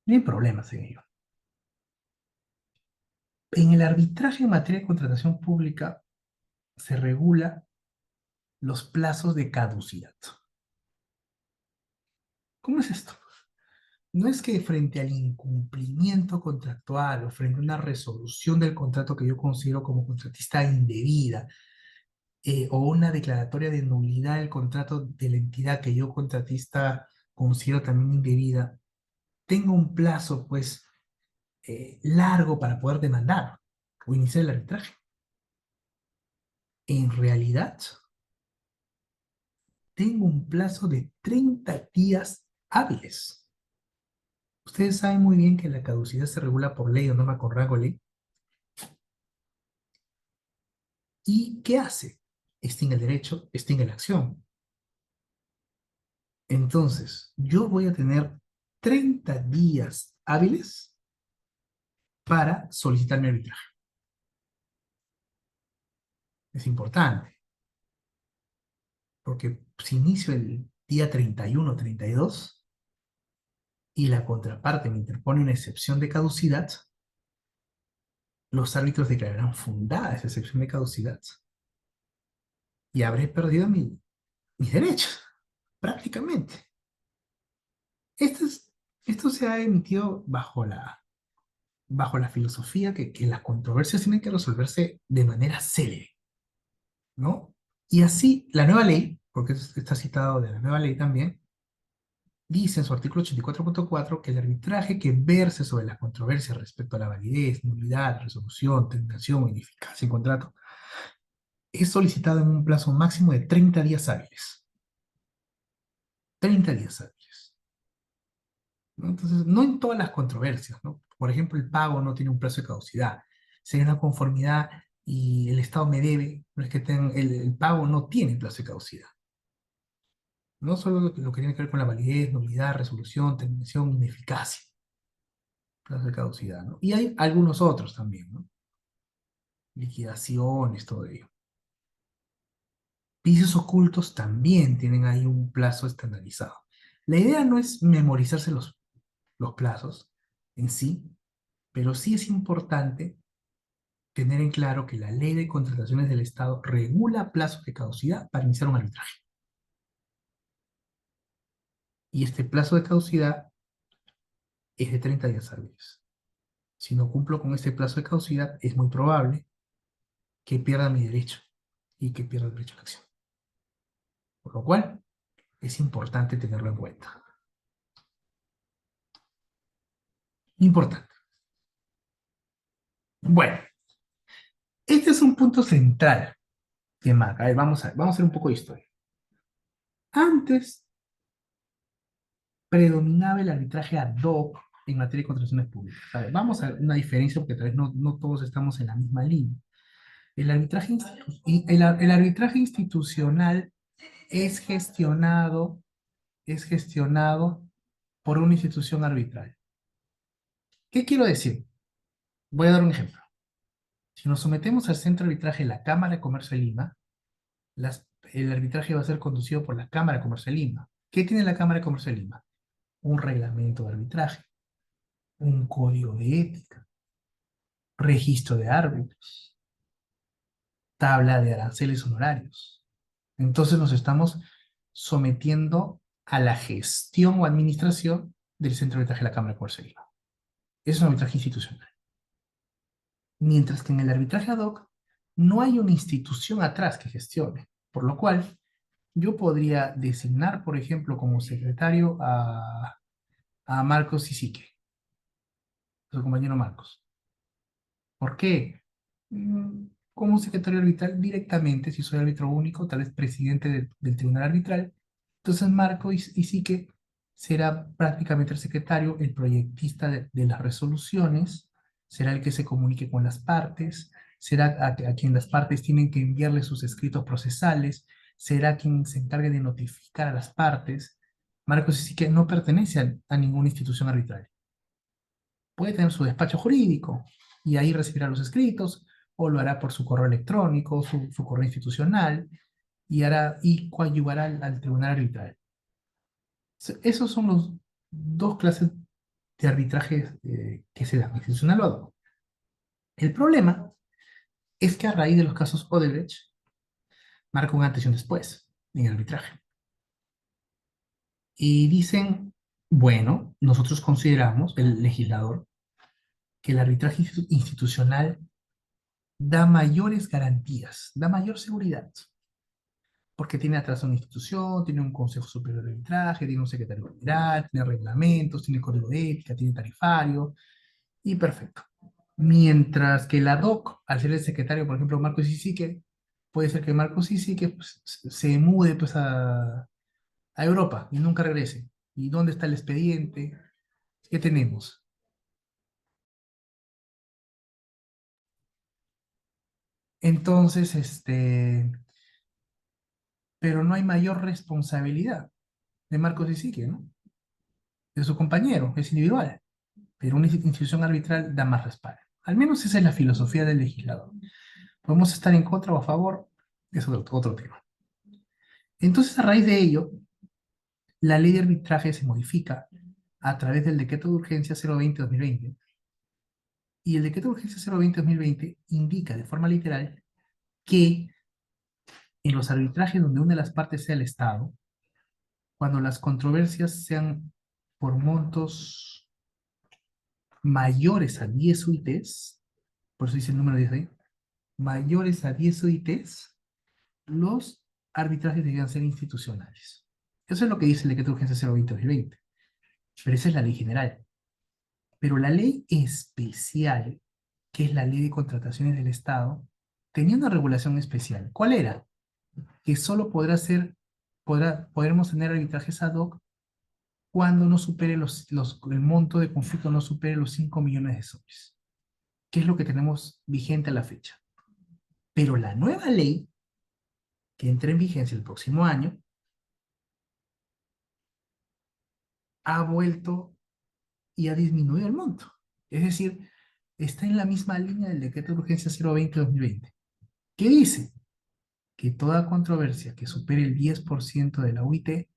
tienen problemas en ello. En el arbitraje en materia de contratación pública se regula los plazos de caducidad. ¿Cómo es esto? No es que frente al incumplimiento contractual o frente a una resolución del contrato que yo considero como contratista indebida, o una declaratoria de nulidad del contrato de la entidad que yo contratista considero también indebida, tengo un plazo pues largo para poder demandar o iniciar el arbitraje. En realidad, tengo un plazo de 30 días hábiles. Ustedes saben muy bien que la caducidad se regula por ley o norma con rango de ley. ¿Y qué hace? Extingue el derecho, extingue la acción. Entonces, yo voy a tener 30 días hábiles para solicitar mi arbitraje. Es importante, porque si inicio el día 31 o 32 y la contraparte me interpone una excepción de caducidad, los árbitros declararán fundada esa excepción de caducidad y habré perdido mis derechos, prácticamente. Esto, esto se ha emitido bajo la filosofía que las controversias tienen que resolverse de manera célere, ¿no? Y así, la nueva ley, porque esto está citado de la nueva ley también, dice en su artículo 84.4 que el arbitraje que verse sobre las controversias respecto a la validez, nulidad, resolución, terminación o ineficacia en contrato es solicitado en un plazo máximo de 30 días hábiles. 30 días hábiles, ¿no? Entonces, no en todas las controversias, ¿no? Por ejemplo, el pago no tiene un plazo de caducidad. Si hay una conformidad y el Estado me debe, no es que el pago no tiene plazo de caducidad. No solo lo que tiene que ver con la validez, nulidad, resolución, terminación, ineficacia, plazo de caducidad, ¿no? Y hay algunos otros también, ¿no? Liquidaciones, todo ello. Vicios ocultos también tienen ahí un plazo estandarizado. La idea no es memorizarse los plazos en sí, pero sí es importante tener en claro que la ley de contrataciones del Estado regula plazos de caducidad para iniciar un arbitraje. Y este plazo de caducidad es de 30 días hábiles. Si no cumplo con este plazo de caducidad, es muy probable que pierda mi derecho y que pierda el derecho a la acción. Por lo cual, es importante tenerlo en cuenta. Importante. Bueno, este es un punto central que marca. A ver, vamos a hacer un poco de historia. Antes predominaba el arbitraje ad hoc en materia de contrataciones públicas. A ver, vamos a ver una diferencia porque tal vez no todos estamos en la misma línea. El arbitraje institucional es gestionado por una institución arbitral. ¿Qué quiero decir? Voy a dar un ejemplo. Si nos sometemos al centro de arbitraje de la Cámara de Comercio de Lima, el arbitraje va a ser conducido por la Cámara de Comercio de Lima. ¿Qué tiene la Cámara de Comercio de Lima? Un reglamento de arbitraje, un código de ética, registro de árbitros, tabla de aranceles honorarios. Entonces nos estamos sometiendo a la gestión o administración del centro de arbitraje de la Cámara de Comercio de Lima. Es un arbitraje institucional. Mientras que en el arbitraje ad hoc no hay una institución atrás que gestione, por lo cual yo podría designar, por ejemplo, como secretario a Marcos Sisique, su compañero Marcos. ¿Por qué? Como secretario arbitral directamente, si soy árbitro único, tal vez presidente del tribunal arbitral, entonces Marco Isique será prácticamente el secretario, el proyectista de las resoluciones, será el que se comunique con las partes, será a quien las partes tienen que enviarle sus escritos procesales, será quien se encargue de notificar a las partes. Marcos Isique no pertenece a ninguna institución arbitral. Puede tener su despacho jurídico y ahí recibirá los escritos o lo hará por su correo electrónico, su correo institucional y coadyuvará al tribunal arbitral. Esos son los dos clases de arbitraje que se dan, institucional o ad hoc. El problema es que a raíz de los casos Odebrecht marca un antes y un después en el arbitraje. Y dicen, bueno, nosotros consideramos, el legislador, que el arbitraje institucional da mayores garantías, da mayor seguridad, porque tiene atrás una institución, tiene un Consejo Superior de Arbitraje, tiene un secretario general, tiene reglamentos, tiene código de ética, tiene tarifario, y perfecto. Mientras que la DOC, al ser el secretario, por ejemplo, Marcos Isique, puede ser que Marcos Isique pues, se mude pues, a Europa y nunca regrese. ¿Y dónde está el expediente? ¿Qué tenemos? Entonces, pero no hay mayor responsabilidad de Marcos Isique, ¿no? De su compañero, es individual, pero una institución arbitral da más respaldo. Al menos esa es la filosofía del legislador. Podemos estar en contra o a favor, eso es otro tema. Entonces, a raíz de ello, la ley de arbitraje se modifica a través del decreto de urgencia 020-2020 y el decreto de urgencia 020-2020 indica de forma literal que en los arbitrajes donde una de las partes sea el Estado, cuando las controversias sean por montos mayores a 10 UITs, por eso dice el número 10 ahí, mayores a 10 UITs, los arbitrajes debían ser institucionales. Eso es lo que dice el decreto de urgencia 020-2020. Pero esa es la ley general. Pero la ley especial, que es la ley de contrataciones del Estado, tenía una regulación especial. ¿Cuál era? Que solo podremos tener arbitrajes ad hoc cuando no supere el monto de conflicto no supere los 5 millones de soles, que es lo que tenemos vigente a la fecha. Pero la nueva ley, que entra en vigencia el próximo año, ha vuelto y ha disminuido el monto. Es decir, está en la misma línea del decreto de urgencia 020-2020. ¿Qué dice? Que toda controversia que supere el 10% de la UIT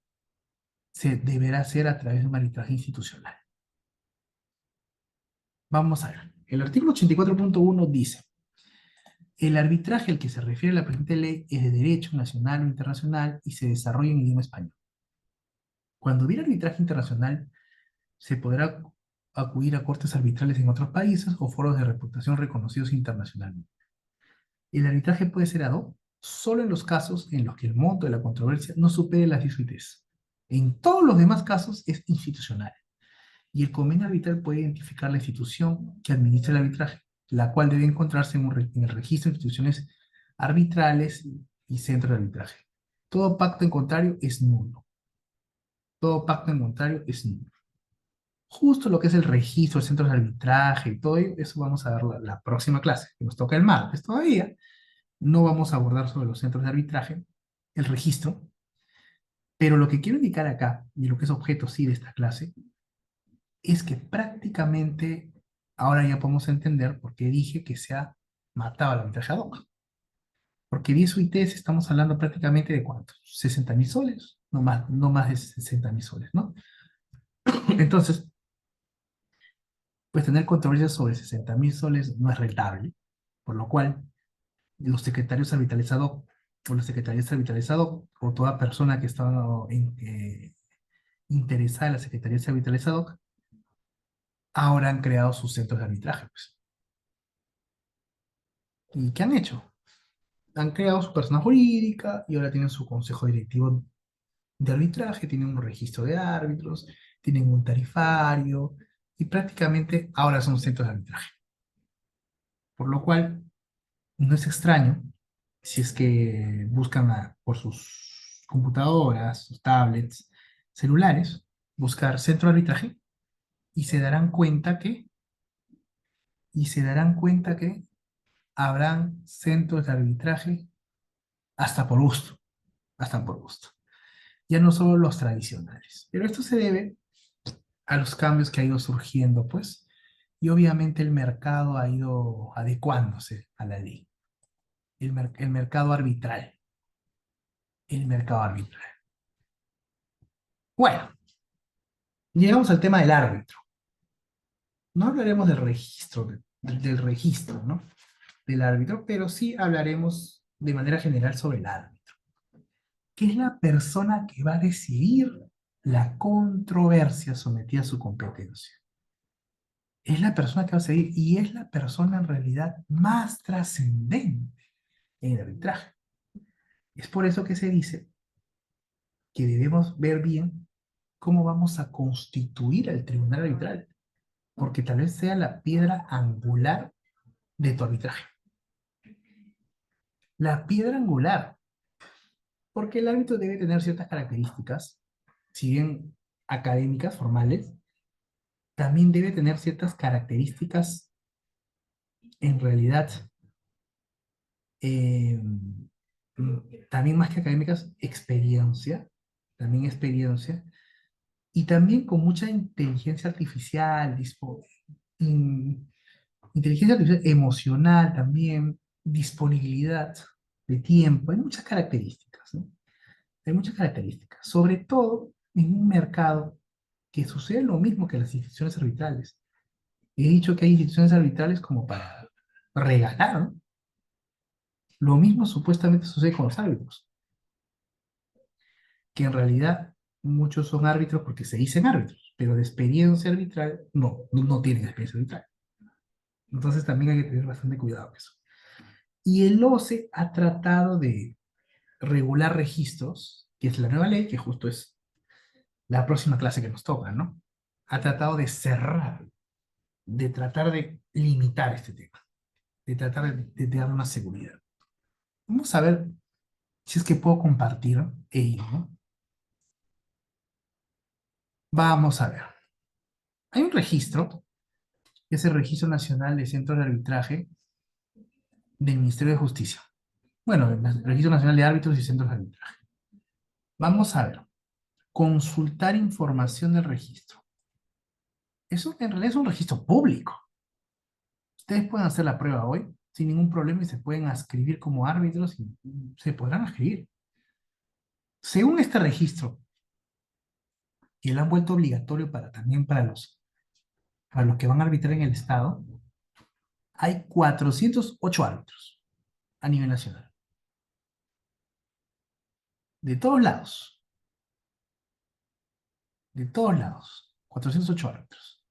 se deberá hacer a través de un arbitraje institucional. Vamos a ver. El artículo 84.1 dice: el arbitraje al que se refiere la presente ley es de derecho nacional o internacional y se desarrolla en idioma español. Cuando hubiera arbitraje internacional, se podrá acudir a cortes arbitrales en otros países o foros de reputación reconocidos internacionalmente. El arbitraje puede ser ad hoc solo en los casos en los que el monto de la controversia no supere las 10 UITs. En todos los demás casos es institucional. Y el convenio arbitral puede identificar la institución que administra el arbitraje, la cual debe encontrarse en el registro de instituciones arbitrales y centros de arbitraje. Todo pacto en contrario es nulo. Todo pacto en contrario es nulo. Justo lo que es el registro de centros de arbitraje y todo eso vamos a ver la próxima clase, que nos toca el martes todavía. No vamos a abordar sobre los centros de arbitraje, el registro, pero lo que quiero indicar acá, y lo que es objeto sí de esta clase, es que prácticamente ahora ya podemos entender por qué dije que se ha matado al arbitraje ad hoc. Porque 10 UITs estamos hablando prácticamente de ¿cuántos? 60.000 soles. no más de 60.000 soles, ¿no? Entonces, pues tener controversias sobre 60.000 soles no es rentable, por lo cual los secretarios arbitralizados o los secretarios arbitralizados o toda persona que estaba interesada en la secretaría arbitralizado ahora han creado sus centros de arbitraje, pues. ¿Y qué han hecho? Han creado su persona jurídica y ahora tienen su consejo directivo de arbitraje, tienen un registro de árbitros, tienen un tarifario y prácticamente ahora son centros de arbitraje. Por lo cual, no es extraño si es que buscan por sus computadoras, sus tablets, celulares, buscar centro de arbitraje y se darán cuenta que, y se darán cuenta que habrán centros de arbitraje hasta por gusto, hasta por gusto. Ya no solo los tradicionales. Pero esto se debe a los cambios que ha ido surgiendo, pues, y obviamente el mercado ha ido adecuándose a la ley. El mercado arbitral. El mercado arbitral. Bueno, llegamos al tema del árbitro. No hablaremos del registro, del registro, ¿no? Del árbitro, pero sí hablaremos de manera general sobre el árbitro, que es la persona que va a decidir la controversia sometida a su competencia. Es la persona que va a seguir y es la persona en realidad más trascendente en el arbitraje. Es por eso que se dice que debemos ver bien cómo vamos a constituir el tribunal arbitral, porque tal vez sea la piedra angular de tu arbitraje. La piedra angular, porque el árbitro debe tener ciertas características, si bien académicas, formales, también debe tener ciertas características en realidad, eh, también más que académicas, experiencia, también experiencia, y también con mucha inteligencia artificial, in- inteligencia artificial emocional también, disponibilidad de tiempo, hay muchas características, ¿no? Hay muchas características, sobre todo en un mercado que sucede lo mismo que las instituciones arbitrales. He dicho que hay instituciones arbitrales como para regalar, ¿no? Lo mismo supuestamente sucede con los árbitros, que en realidad muchos son árbitros porque se dicen árbitros, pero de experiencia arbitral no tienen experiencia arbitral. Entonces también hay que tener bastante cuidado con eso. Y el OCE ha tratado de regular registros, que es la nueva ley, que justo es la próxima clase que nos toca, ¿no? Ha tratado de cerrar, de tratar de limitar este tema, de tratar de dar una seguridad. Vamos a ver si es que puedo compartir ello, ¿no? Vamos a ver. Hay un registro, que es el Registro Nacional de Centros de Arbitraje del Ministerio de Justicia. Bueno, el Registro Nacional de Árbitros y Centros de Arbitraje. Vamos a ver. Consultar información del registro. Eso en realidad es un registro público. Ustedes pueden hacer la prueba hoy sin ningún problema y se pueden inscribir como árbitros y se podrán inscribir. Según este registro, que lo han vuelto obligatorio también para los que van a arbitrar en el Estado, hay 408 árbitros a nivel nacional. De todos lados. De todos lados. 408 árbitros.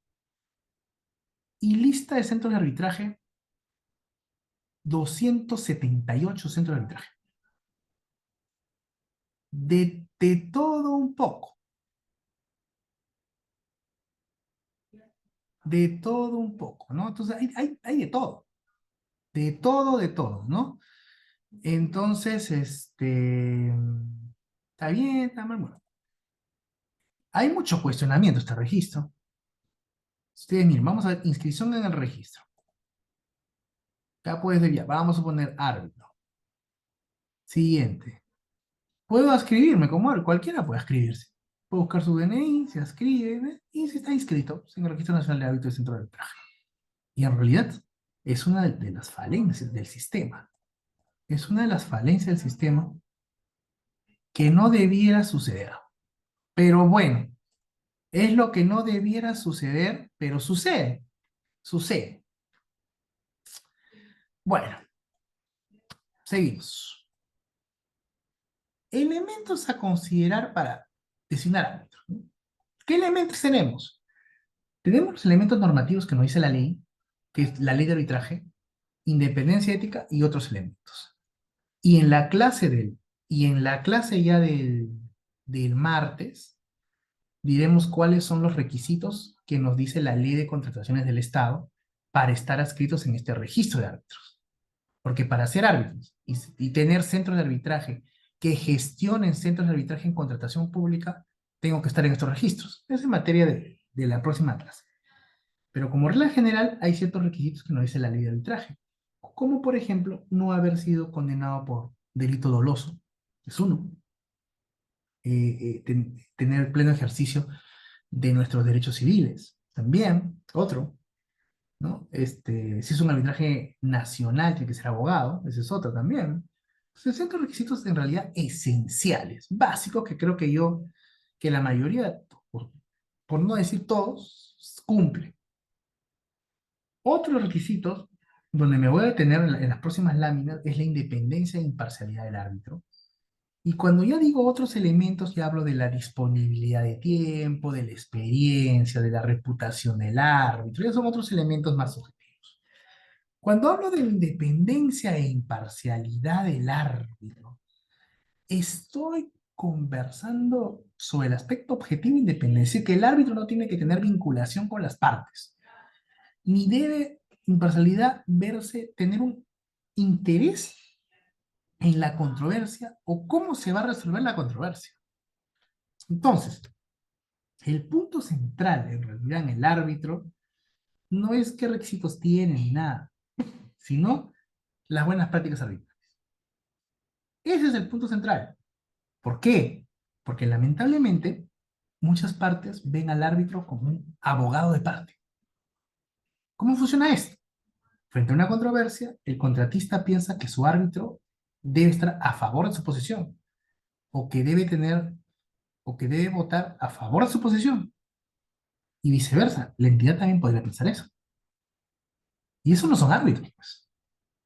Y lista de centros de arbitraje, 278 centros de arbitraje. De todo un poco. De todo un poco, ¿no? Entonces hay de todo, ¿no? Entonces, está bien, está mal, bueno. Hay mucho cuestionamiento este registro. Ustedes miren, vamos a ver, inscripción en el registro. Acá puedes ver, ya, vamos a poner árbitro. Siguiente. Puedo escribirme como árbitro, cualquiera puede escribirse. Puede buscar su DNI, se inscribe, ¿ves? Y se está inscrito en el Registro Nacional de Árbitros del Centro de Arbitraje. Y en realidad es una de las falencias del sistema. Es una de las falencias del sistema que no debiera suceder. Pero bueno, es lo que no debiera suceder, pero sucede, sucede. Bueno, seguimos. Elementos a considerar para designar árbitros, ¿no? ¿Qué elementos tenemos? Tenemos los elementos normativos que nos dice la ley, que es la ley de arbitraje, independencia ética y otros elementos. Y en la clase y en la clase ya del martes, diremos cuáles son los requisitos que nos dice la ley de contrataciones del Estado para estar adscritos en este registro de árbitros. Porque para ser árbitros y tener centros de arbitraje que gestionen centros de arbitraje en contratación pública, tengo que estar en estos registros. Es en materia de la próxima clase. Pero como regla general, hay ciertos requisitos que nos dice la ley de arbitraje. Como, por ejemplo, no haber sido condenado por delito doloso, es uno. Tener pleno ejercicio de nuestros derechos civiles, también, otro. ¿No? Si es un arbitraje nacional, tiene que ser abogado, ese es otro también. Entonces, son requisitos en realidad esenciales, básicos, que creo que la mayoría, por no decir todos, cumple. Otros requisitos, donde me voy a detener en las próximas láminas, es la independencia e imparcialidad del árbitro. Y cuando ya digo otros elementos, ya hablo de la disponibilidad de tiempo, de la experiencia, de la reputación del árbitro, ya son otros elementos más subjetivos. Cuando hablo de independencia e imparcialidad del árbitro, estoy conversando sobre el aspecto objetivo e independencia, es decir, que el árbitro no tiene que tener vinculación con las partes, ni debe imparcialidad verse, tener un interés en la controversia o cómo se va a resolver la controversia. Entonces, el punto central en realidad en el árbitro no es qué requisitos tiene ni nada, sino las buenas prácticas arbitrales. Ese es el punto central. ¿Por qué? Porque lamentablemente muchas partes ven al árbitro como un abogado de parte. ¿Cómo funciona esto? Frente a una controversia, el contratista piensa que su árbitro debe estar a favor de su posición o que debe tener o que debe votar a favor de su posición y viceversa. La entidad también podría pensar eso. Y eso no son árbitros, pues,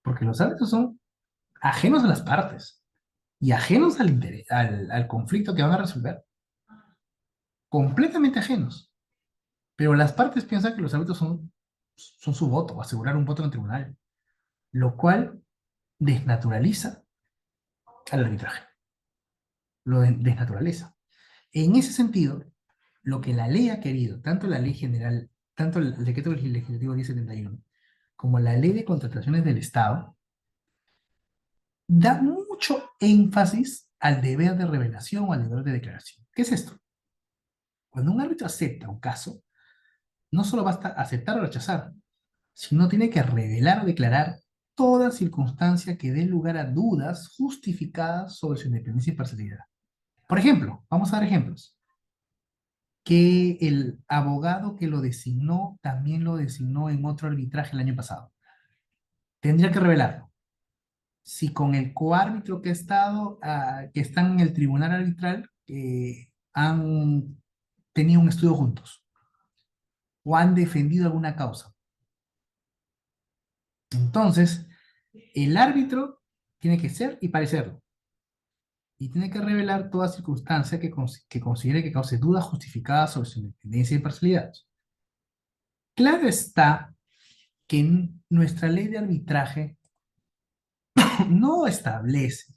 porque los árbitros son ajenos a las partes y ajenos al conflicto que van a resolver, completamente ajenos. Pero las partes piensan que los árbitros son su voto, asegurar un voto en el tribunal, lo cual desnaturaliza al arbitraje, lo desnaturaliza. En ese sentido, lo que la ley ha querido, tanto la ley general, tanto el decreto legislativo 1071, como la ley de contrataciones del Estado, da mucho énfasis al deber de revelación o al deber de declaración. ¿Qué es esto? Cuando un árbitro acepta un caso, no solo basta aceptar o rechazar, sino tiene que revelar o declarar toda circunstancia que dé lugar a dudas justificadas sobre su independencia y parcialidad. Por ejemplo, vamos a dar ejemplos. Que el abogado que lo designó también lo designó en otro arbitraje el año pasado. Tendría que revelarlo. Si con el coárbitro que ha estado, que están en el tribunal arbitral, han tenido un estudio juntos o han defendido alguna causa. Entonces, el árbitro tiene que ser y parecerlo. Y tiene que revelar toda circunstancia que considere que cause dudas justificadas sobre su independencia y imparcialidad. Claro está que nuestra ley de arbitraje no establece,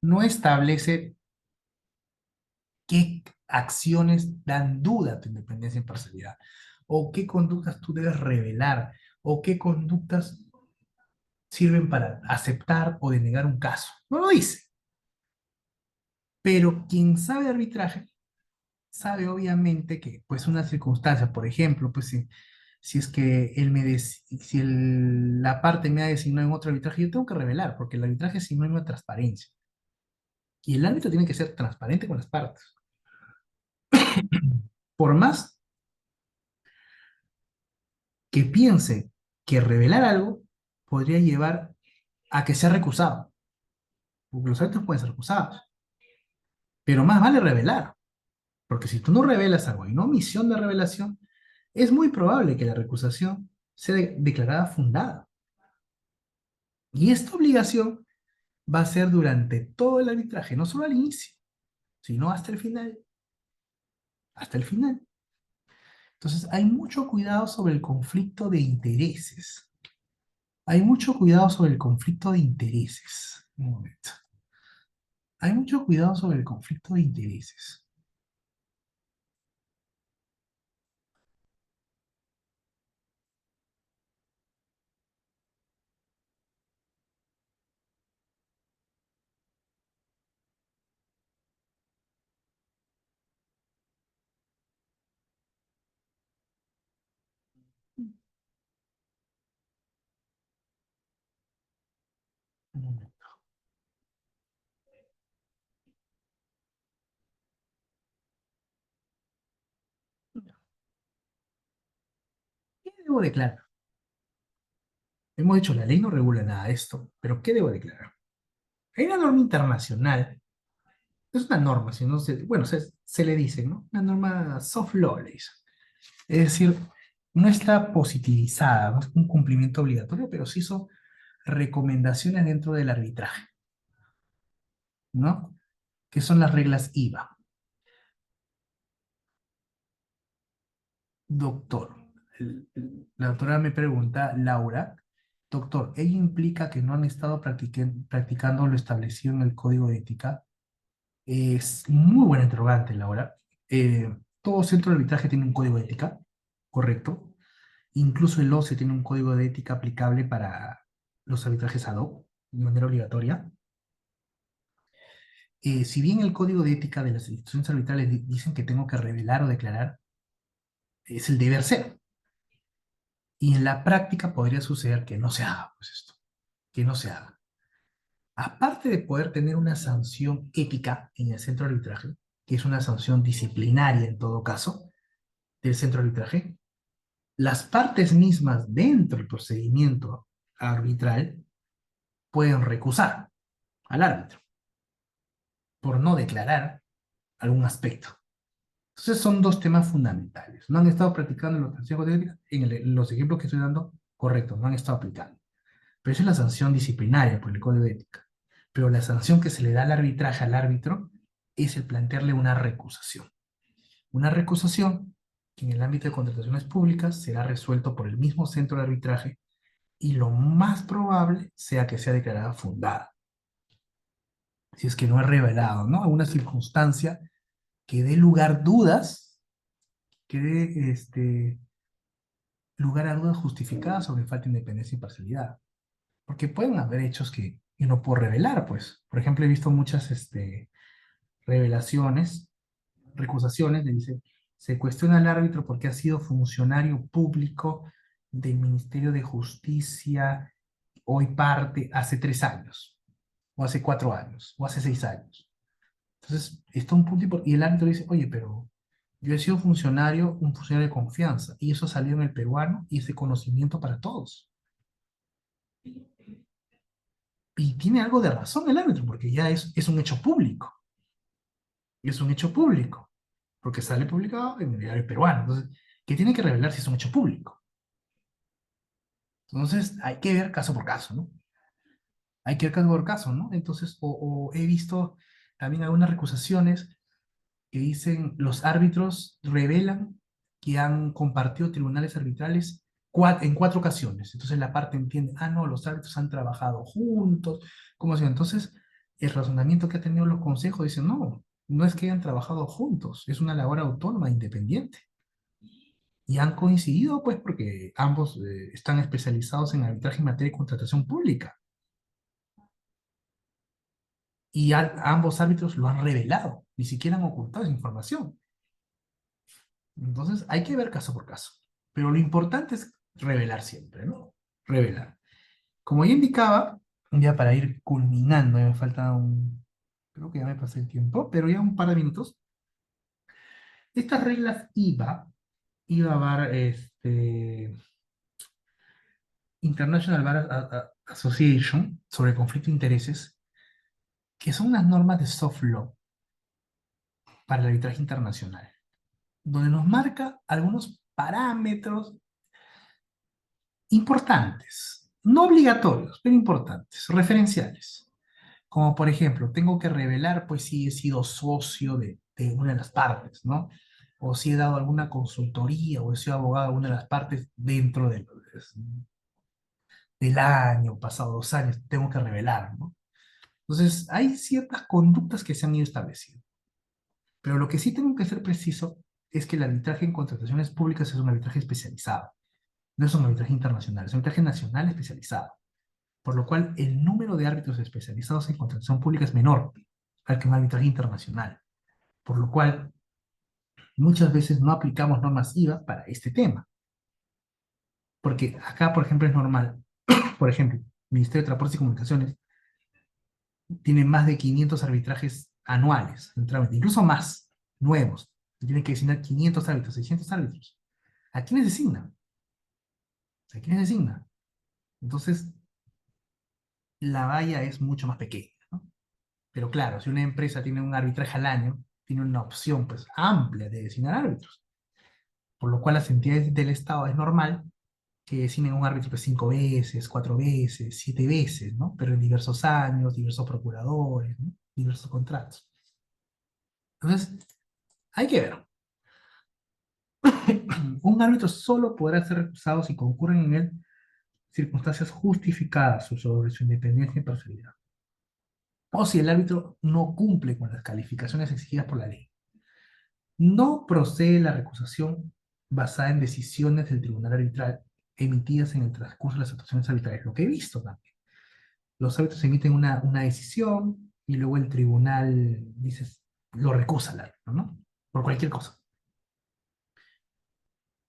no establece qué acciones dan duda a tu independencia y imparcialidad, o qué conductas tú debes revelar, o qué conductas sirven para aceptar o denegar un caso. No lo dice. Pero quien sabe arbitraje sabe obviamente que pues una circunstancia, por ejemplo, pues si es que si la parte me ha designado en otro arbitraje, yo tengo que revelar, porque el arbitraje es sinónimo de transparencia. Y el árbitro tiene que ser transparente con las partes. Por más que piense que revelar algo podría llevar a que sea recusado, porque los árbitros pueden ser recusados. Pero más vale revelar, porque si tú no revelas algo y no omisión de revelación, es muy probable que la recusación sea declarada fundada. Y esta obligación va a ser durante todo el arbitraje, no solo al inicio, sino hasta el final. Hasta el final. Entonces, hay mucho cuidado sobre el conflicto de intereses. Hay mucho cuidado sobre el conflicto de intereses. Un momento. Hay mucho cuidado sobre el conflicto de intereses. Un momento. ¿Qué debo declarar? Hemos dicho, la ley no regula nada de esto, pero ¿qué debo declarar? Hay una norma internacional, es una norma, si no se, bueno, se le dice, ¿no? Una norma soft law, le dicen. Es decir, no está positivizada, no es un cumplimiento obligatorio, pero sí son recomendaciones dentro del arbitraje, ¿no? Que son las reglas IVA. Doctor, la doctora me pregunta, Laura, doctor, ¿ello implica que no han estado practicando lo establecido en el código de ética? Es muy buena interrogante, Laura. Todo centro de arbitraje tiene un código de ética, correcto. Incluso el OCE tiene un código de ética aplicable para los arbitrajes ad hoc, de manera obligatoria. Si bien el código de ética de las instituciones arbitrales dicen que tengo que revelar o declarar, es el deber ser. Y en la práctica podría suceder que no se haga, pues esto, que no se haga. Aparte de poder tener una sanción ética en el centro de arbitraje, que es una sanción disciplinaria en todo caso, del centro de arbitraje, las partes mismas dentro del procedimiento arbitral pueden recusar al árbitro por no declarar algún aspecto. Entonces son dos temas fundamentales. No han estado practicando los consejos de ética, en los ejemplos que estoy dando, correcto, no han estado aplicando. Pero esa es la sanción disciplinaria por el código de ética. Pero la sanción que se le da al arbitraje al árbitro es el plantearle una recusación. Una recusación que en el ámbito de contrataciones públicas será resuelto por el mismo centro de arbitraje y lo más probable sea que sea declarada fundada. Si es que no es revelado, ¿no? Alguna circunstancia que dé lugar dudas, que dé lugar a dudas justificadas sobre falta de independencia y parcialidad. Porque pueden haber hechos que yo no puedo revelar, pues. Por ejemplo, he visto muchas revelaciones, recusaciones, le dice, se cuestiona al árbitro porque ha sido funcionario público del Ministerio de Justicia, hoy parte, hace 3 años, o hace 4 años, o hace 6 años. Entonces, está un punto y el árbitro dice, oye, pero yo he sido funcionario, un funcionario de confianza, y eso salió en el peruano y es de conocimiento para todos. Y tiene algo de razón el árbitro, porque ya es un hecho público. Es un hecho público, porque sale publicado en el diario peruano. Entonces, ¿qué tiene que revelar si es un hecho público? Entonces, hay que ver caso por caso, ¿no? Hay que ver caso por caso, ¿no? Entonces, o he visto también algunas recusaciones que dicen los árbitros revelan que han compartido tribunales arbitrales en 4 ocasiones. Entonces la parte entiende, ah, no, los árbitros han trabajado juntos, ¿cómo así? Entonces el razonamiento que han tenido los consejos dice, no, no es que hayan trabajado juntos, es una labor autónoma, independiente. Y han coincidido, pues, porque ambos están especializados en arbitraje en materia de contratación pública. Y ambos árbitros lo han revelado, ni siquiera han ocultado esa información. Entonces hay que ver caso por caso. Pero lo importante es revelar siempre, ¿no? Revelar. Como ya indicaba, ya para ir culminando, ya me falta creo que ya me pasé el tiempo, pero ya un par de minutos. Estas reglas IVA Bar, International Bar Association, sobre conflicto de intereses, que son unas normas de soft law. para el arbitraje internacional, donde nos marca algunos parámetros importantes, no obligatorios, pero importantes, referenciales. Como por ejemplo, tengo que revelar pues si he sido socio de una de las partes, ¿no? O si he dado alguna consultoría o he sido abogado de una de las partes dentro del año, pasado 2 años, tengo que revelar, ¿no? Entonces, hay ciertas conductas que se han ido estableciendo. Pero lo que sí tengo que ser preciso es que el arbitraje en contrataciones públicas es un arbitraje especializado, no es un arbitraje internacional, es un arbitraje nacional especializado, por lo cual el número de árbitros especializados en contratación pública es menor al que un arbitraje internacional, por lo cual muchas veces no aplicamos normas IVA para este tema, porque acá, por ejemplo, es normal, por ejemplo, el Ministerio de Transportes y Comunicaciones tiene más de 500 arbitrajes anuales, en trámite, incluso más, nuevos. Tienen que designar 500 árbitros, 600 árbitros. ¿A quiénes designan? ¿A quiénes designan? Entonces, la valla es mucho más pequeña, ¿no? Pero claro, si una empresa tiene un arbitraje al año, tiene una opción pues amplia de designar árbitros, por lo cual las entidades del Estado es normal que designen un árbitro pues 5 veces, 4 veces, 7 veces, ¿no? Pero en diversos años, diversos procuradores, ¿no? Diversos contratos. Entonces, hay que ver. Un árbitro solo podrá ser recusado si concurren en él circunstancias justificadas sobre su independencia y imparcialidad, o si el árbitro no cumple con las calificaciones exigidas por la ley. No procede la recusación basada en decisiones del tribunal arbitral emitidas en el transcurso de las actuaciones arbitrales, lo que he visto también. Los árbitros emiten una decisión y luego el tribunal dice, lo recusa al árbitro, ¿no? Por cualquier cosa.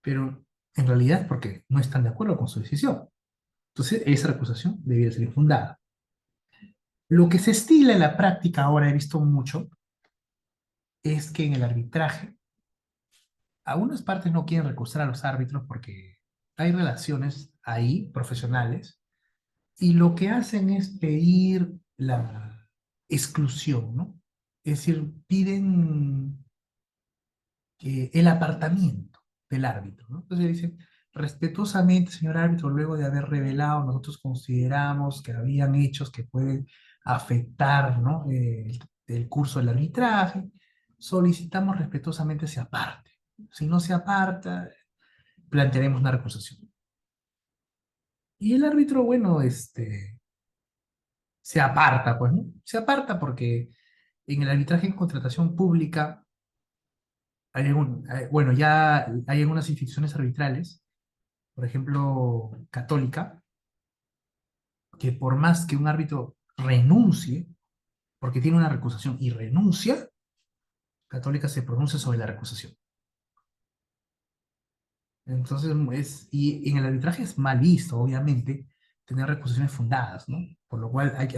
Pero en realidad es porque no están de acuerdo con su decisión. Entonces, esa recusación debiera ser infundada. Lo que se estila en la práctica ahora, he visto mucho, es que en el arbitraje, algunas partes no quieren recusar a los árbitros porque hay relaciones ahí, profesionales, y lo que hacen es pedir la exclusión, ¿no? Es decir, piden el apartamiento del árbitro, ¿no? Entonces dicen, respetuosamente, señor árbitro, luego de haber revelado, nosotros consideramos que habían hechos que pueden afectar, ¿no? El curso del arbitraje, solicitamos respetuosamente se aparte. Si no se aparta, plantearemos una recusación. Y el árbitro, bueno, se aparta, pues, ¿no? Se aparta porque en el arbitraje en contratación pública bueno, ya hay algunas instituciones arbitrales, por ejemplo, Católica, que por más que un árbitro renuncie, porque tiene una recusación y renuncia, Católica se pronuncia sobre la recusación. Entonces, y en el arbitraje es mal visto, obviamente, tener recusaciones fundadas, ¿no? Por lo cual hay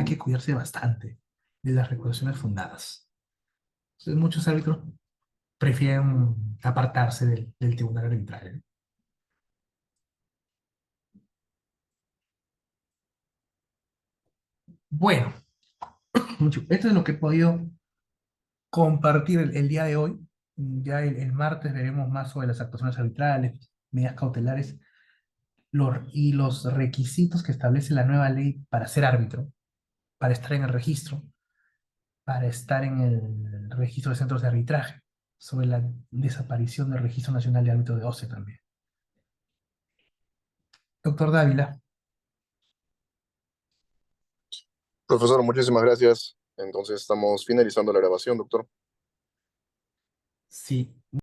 que cuidarse bastante de las recusaciones fundadas. Entonces, muchos árbitros prefieren apartarse del tribunal arbitral. Bueno, esto es lo que he podido compartir el día de hoy. Ya el martes veremos más sobre las actuaciones arbitrales, medidas cautelares y los requisitos que establece la nueva ley para ser árbitro, para estar en el registro, para estar en el registro de centros de arbitraje, sobre la desaparición del Registro Nacional de Árbitros de OCE también. Doctor Dávila, Profesor, muchísimas gracias. Entonces estamos finalizando la grabación, doctor. sí.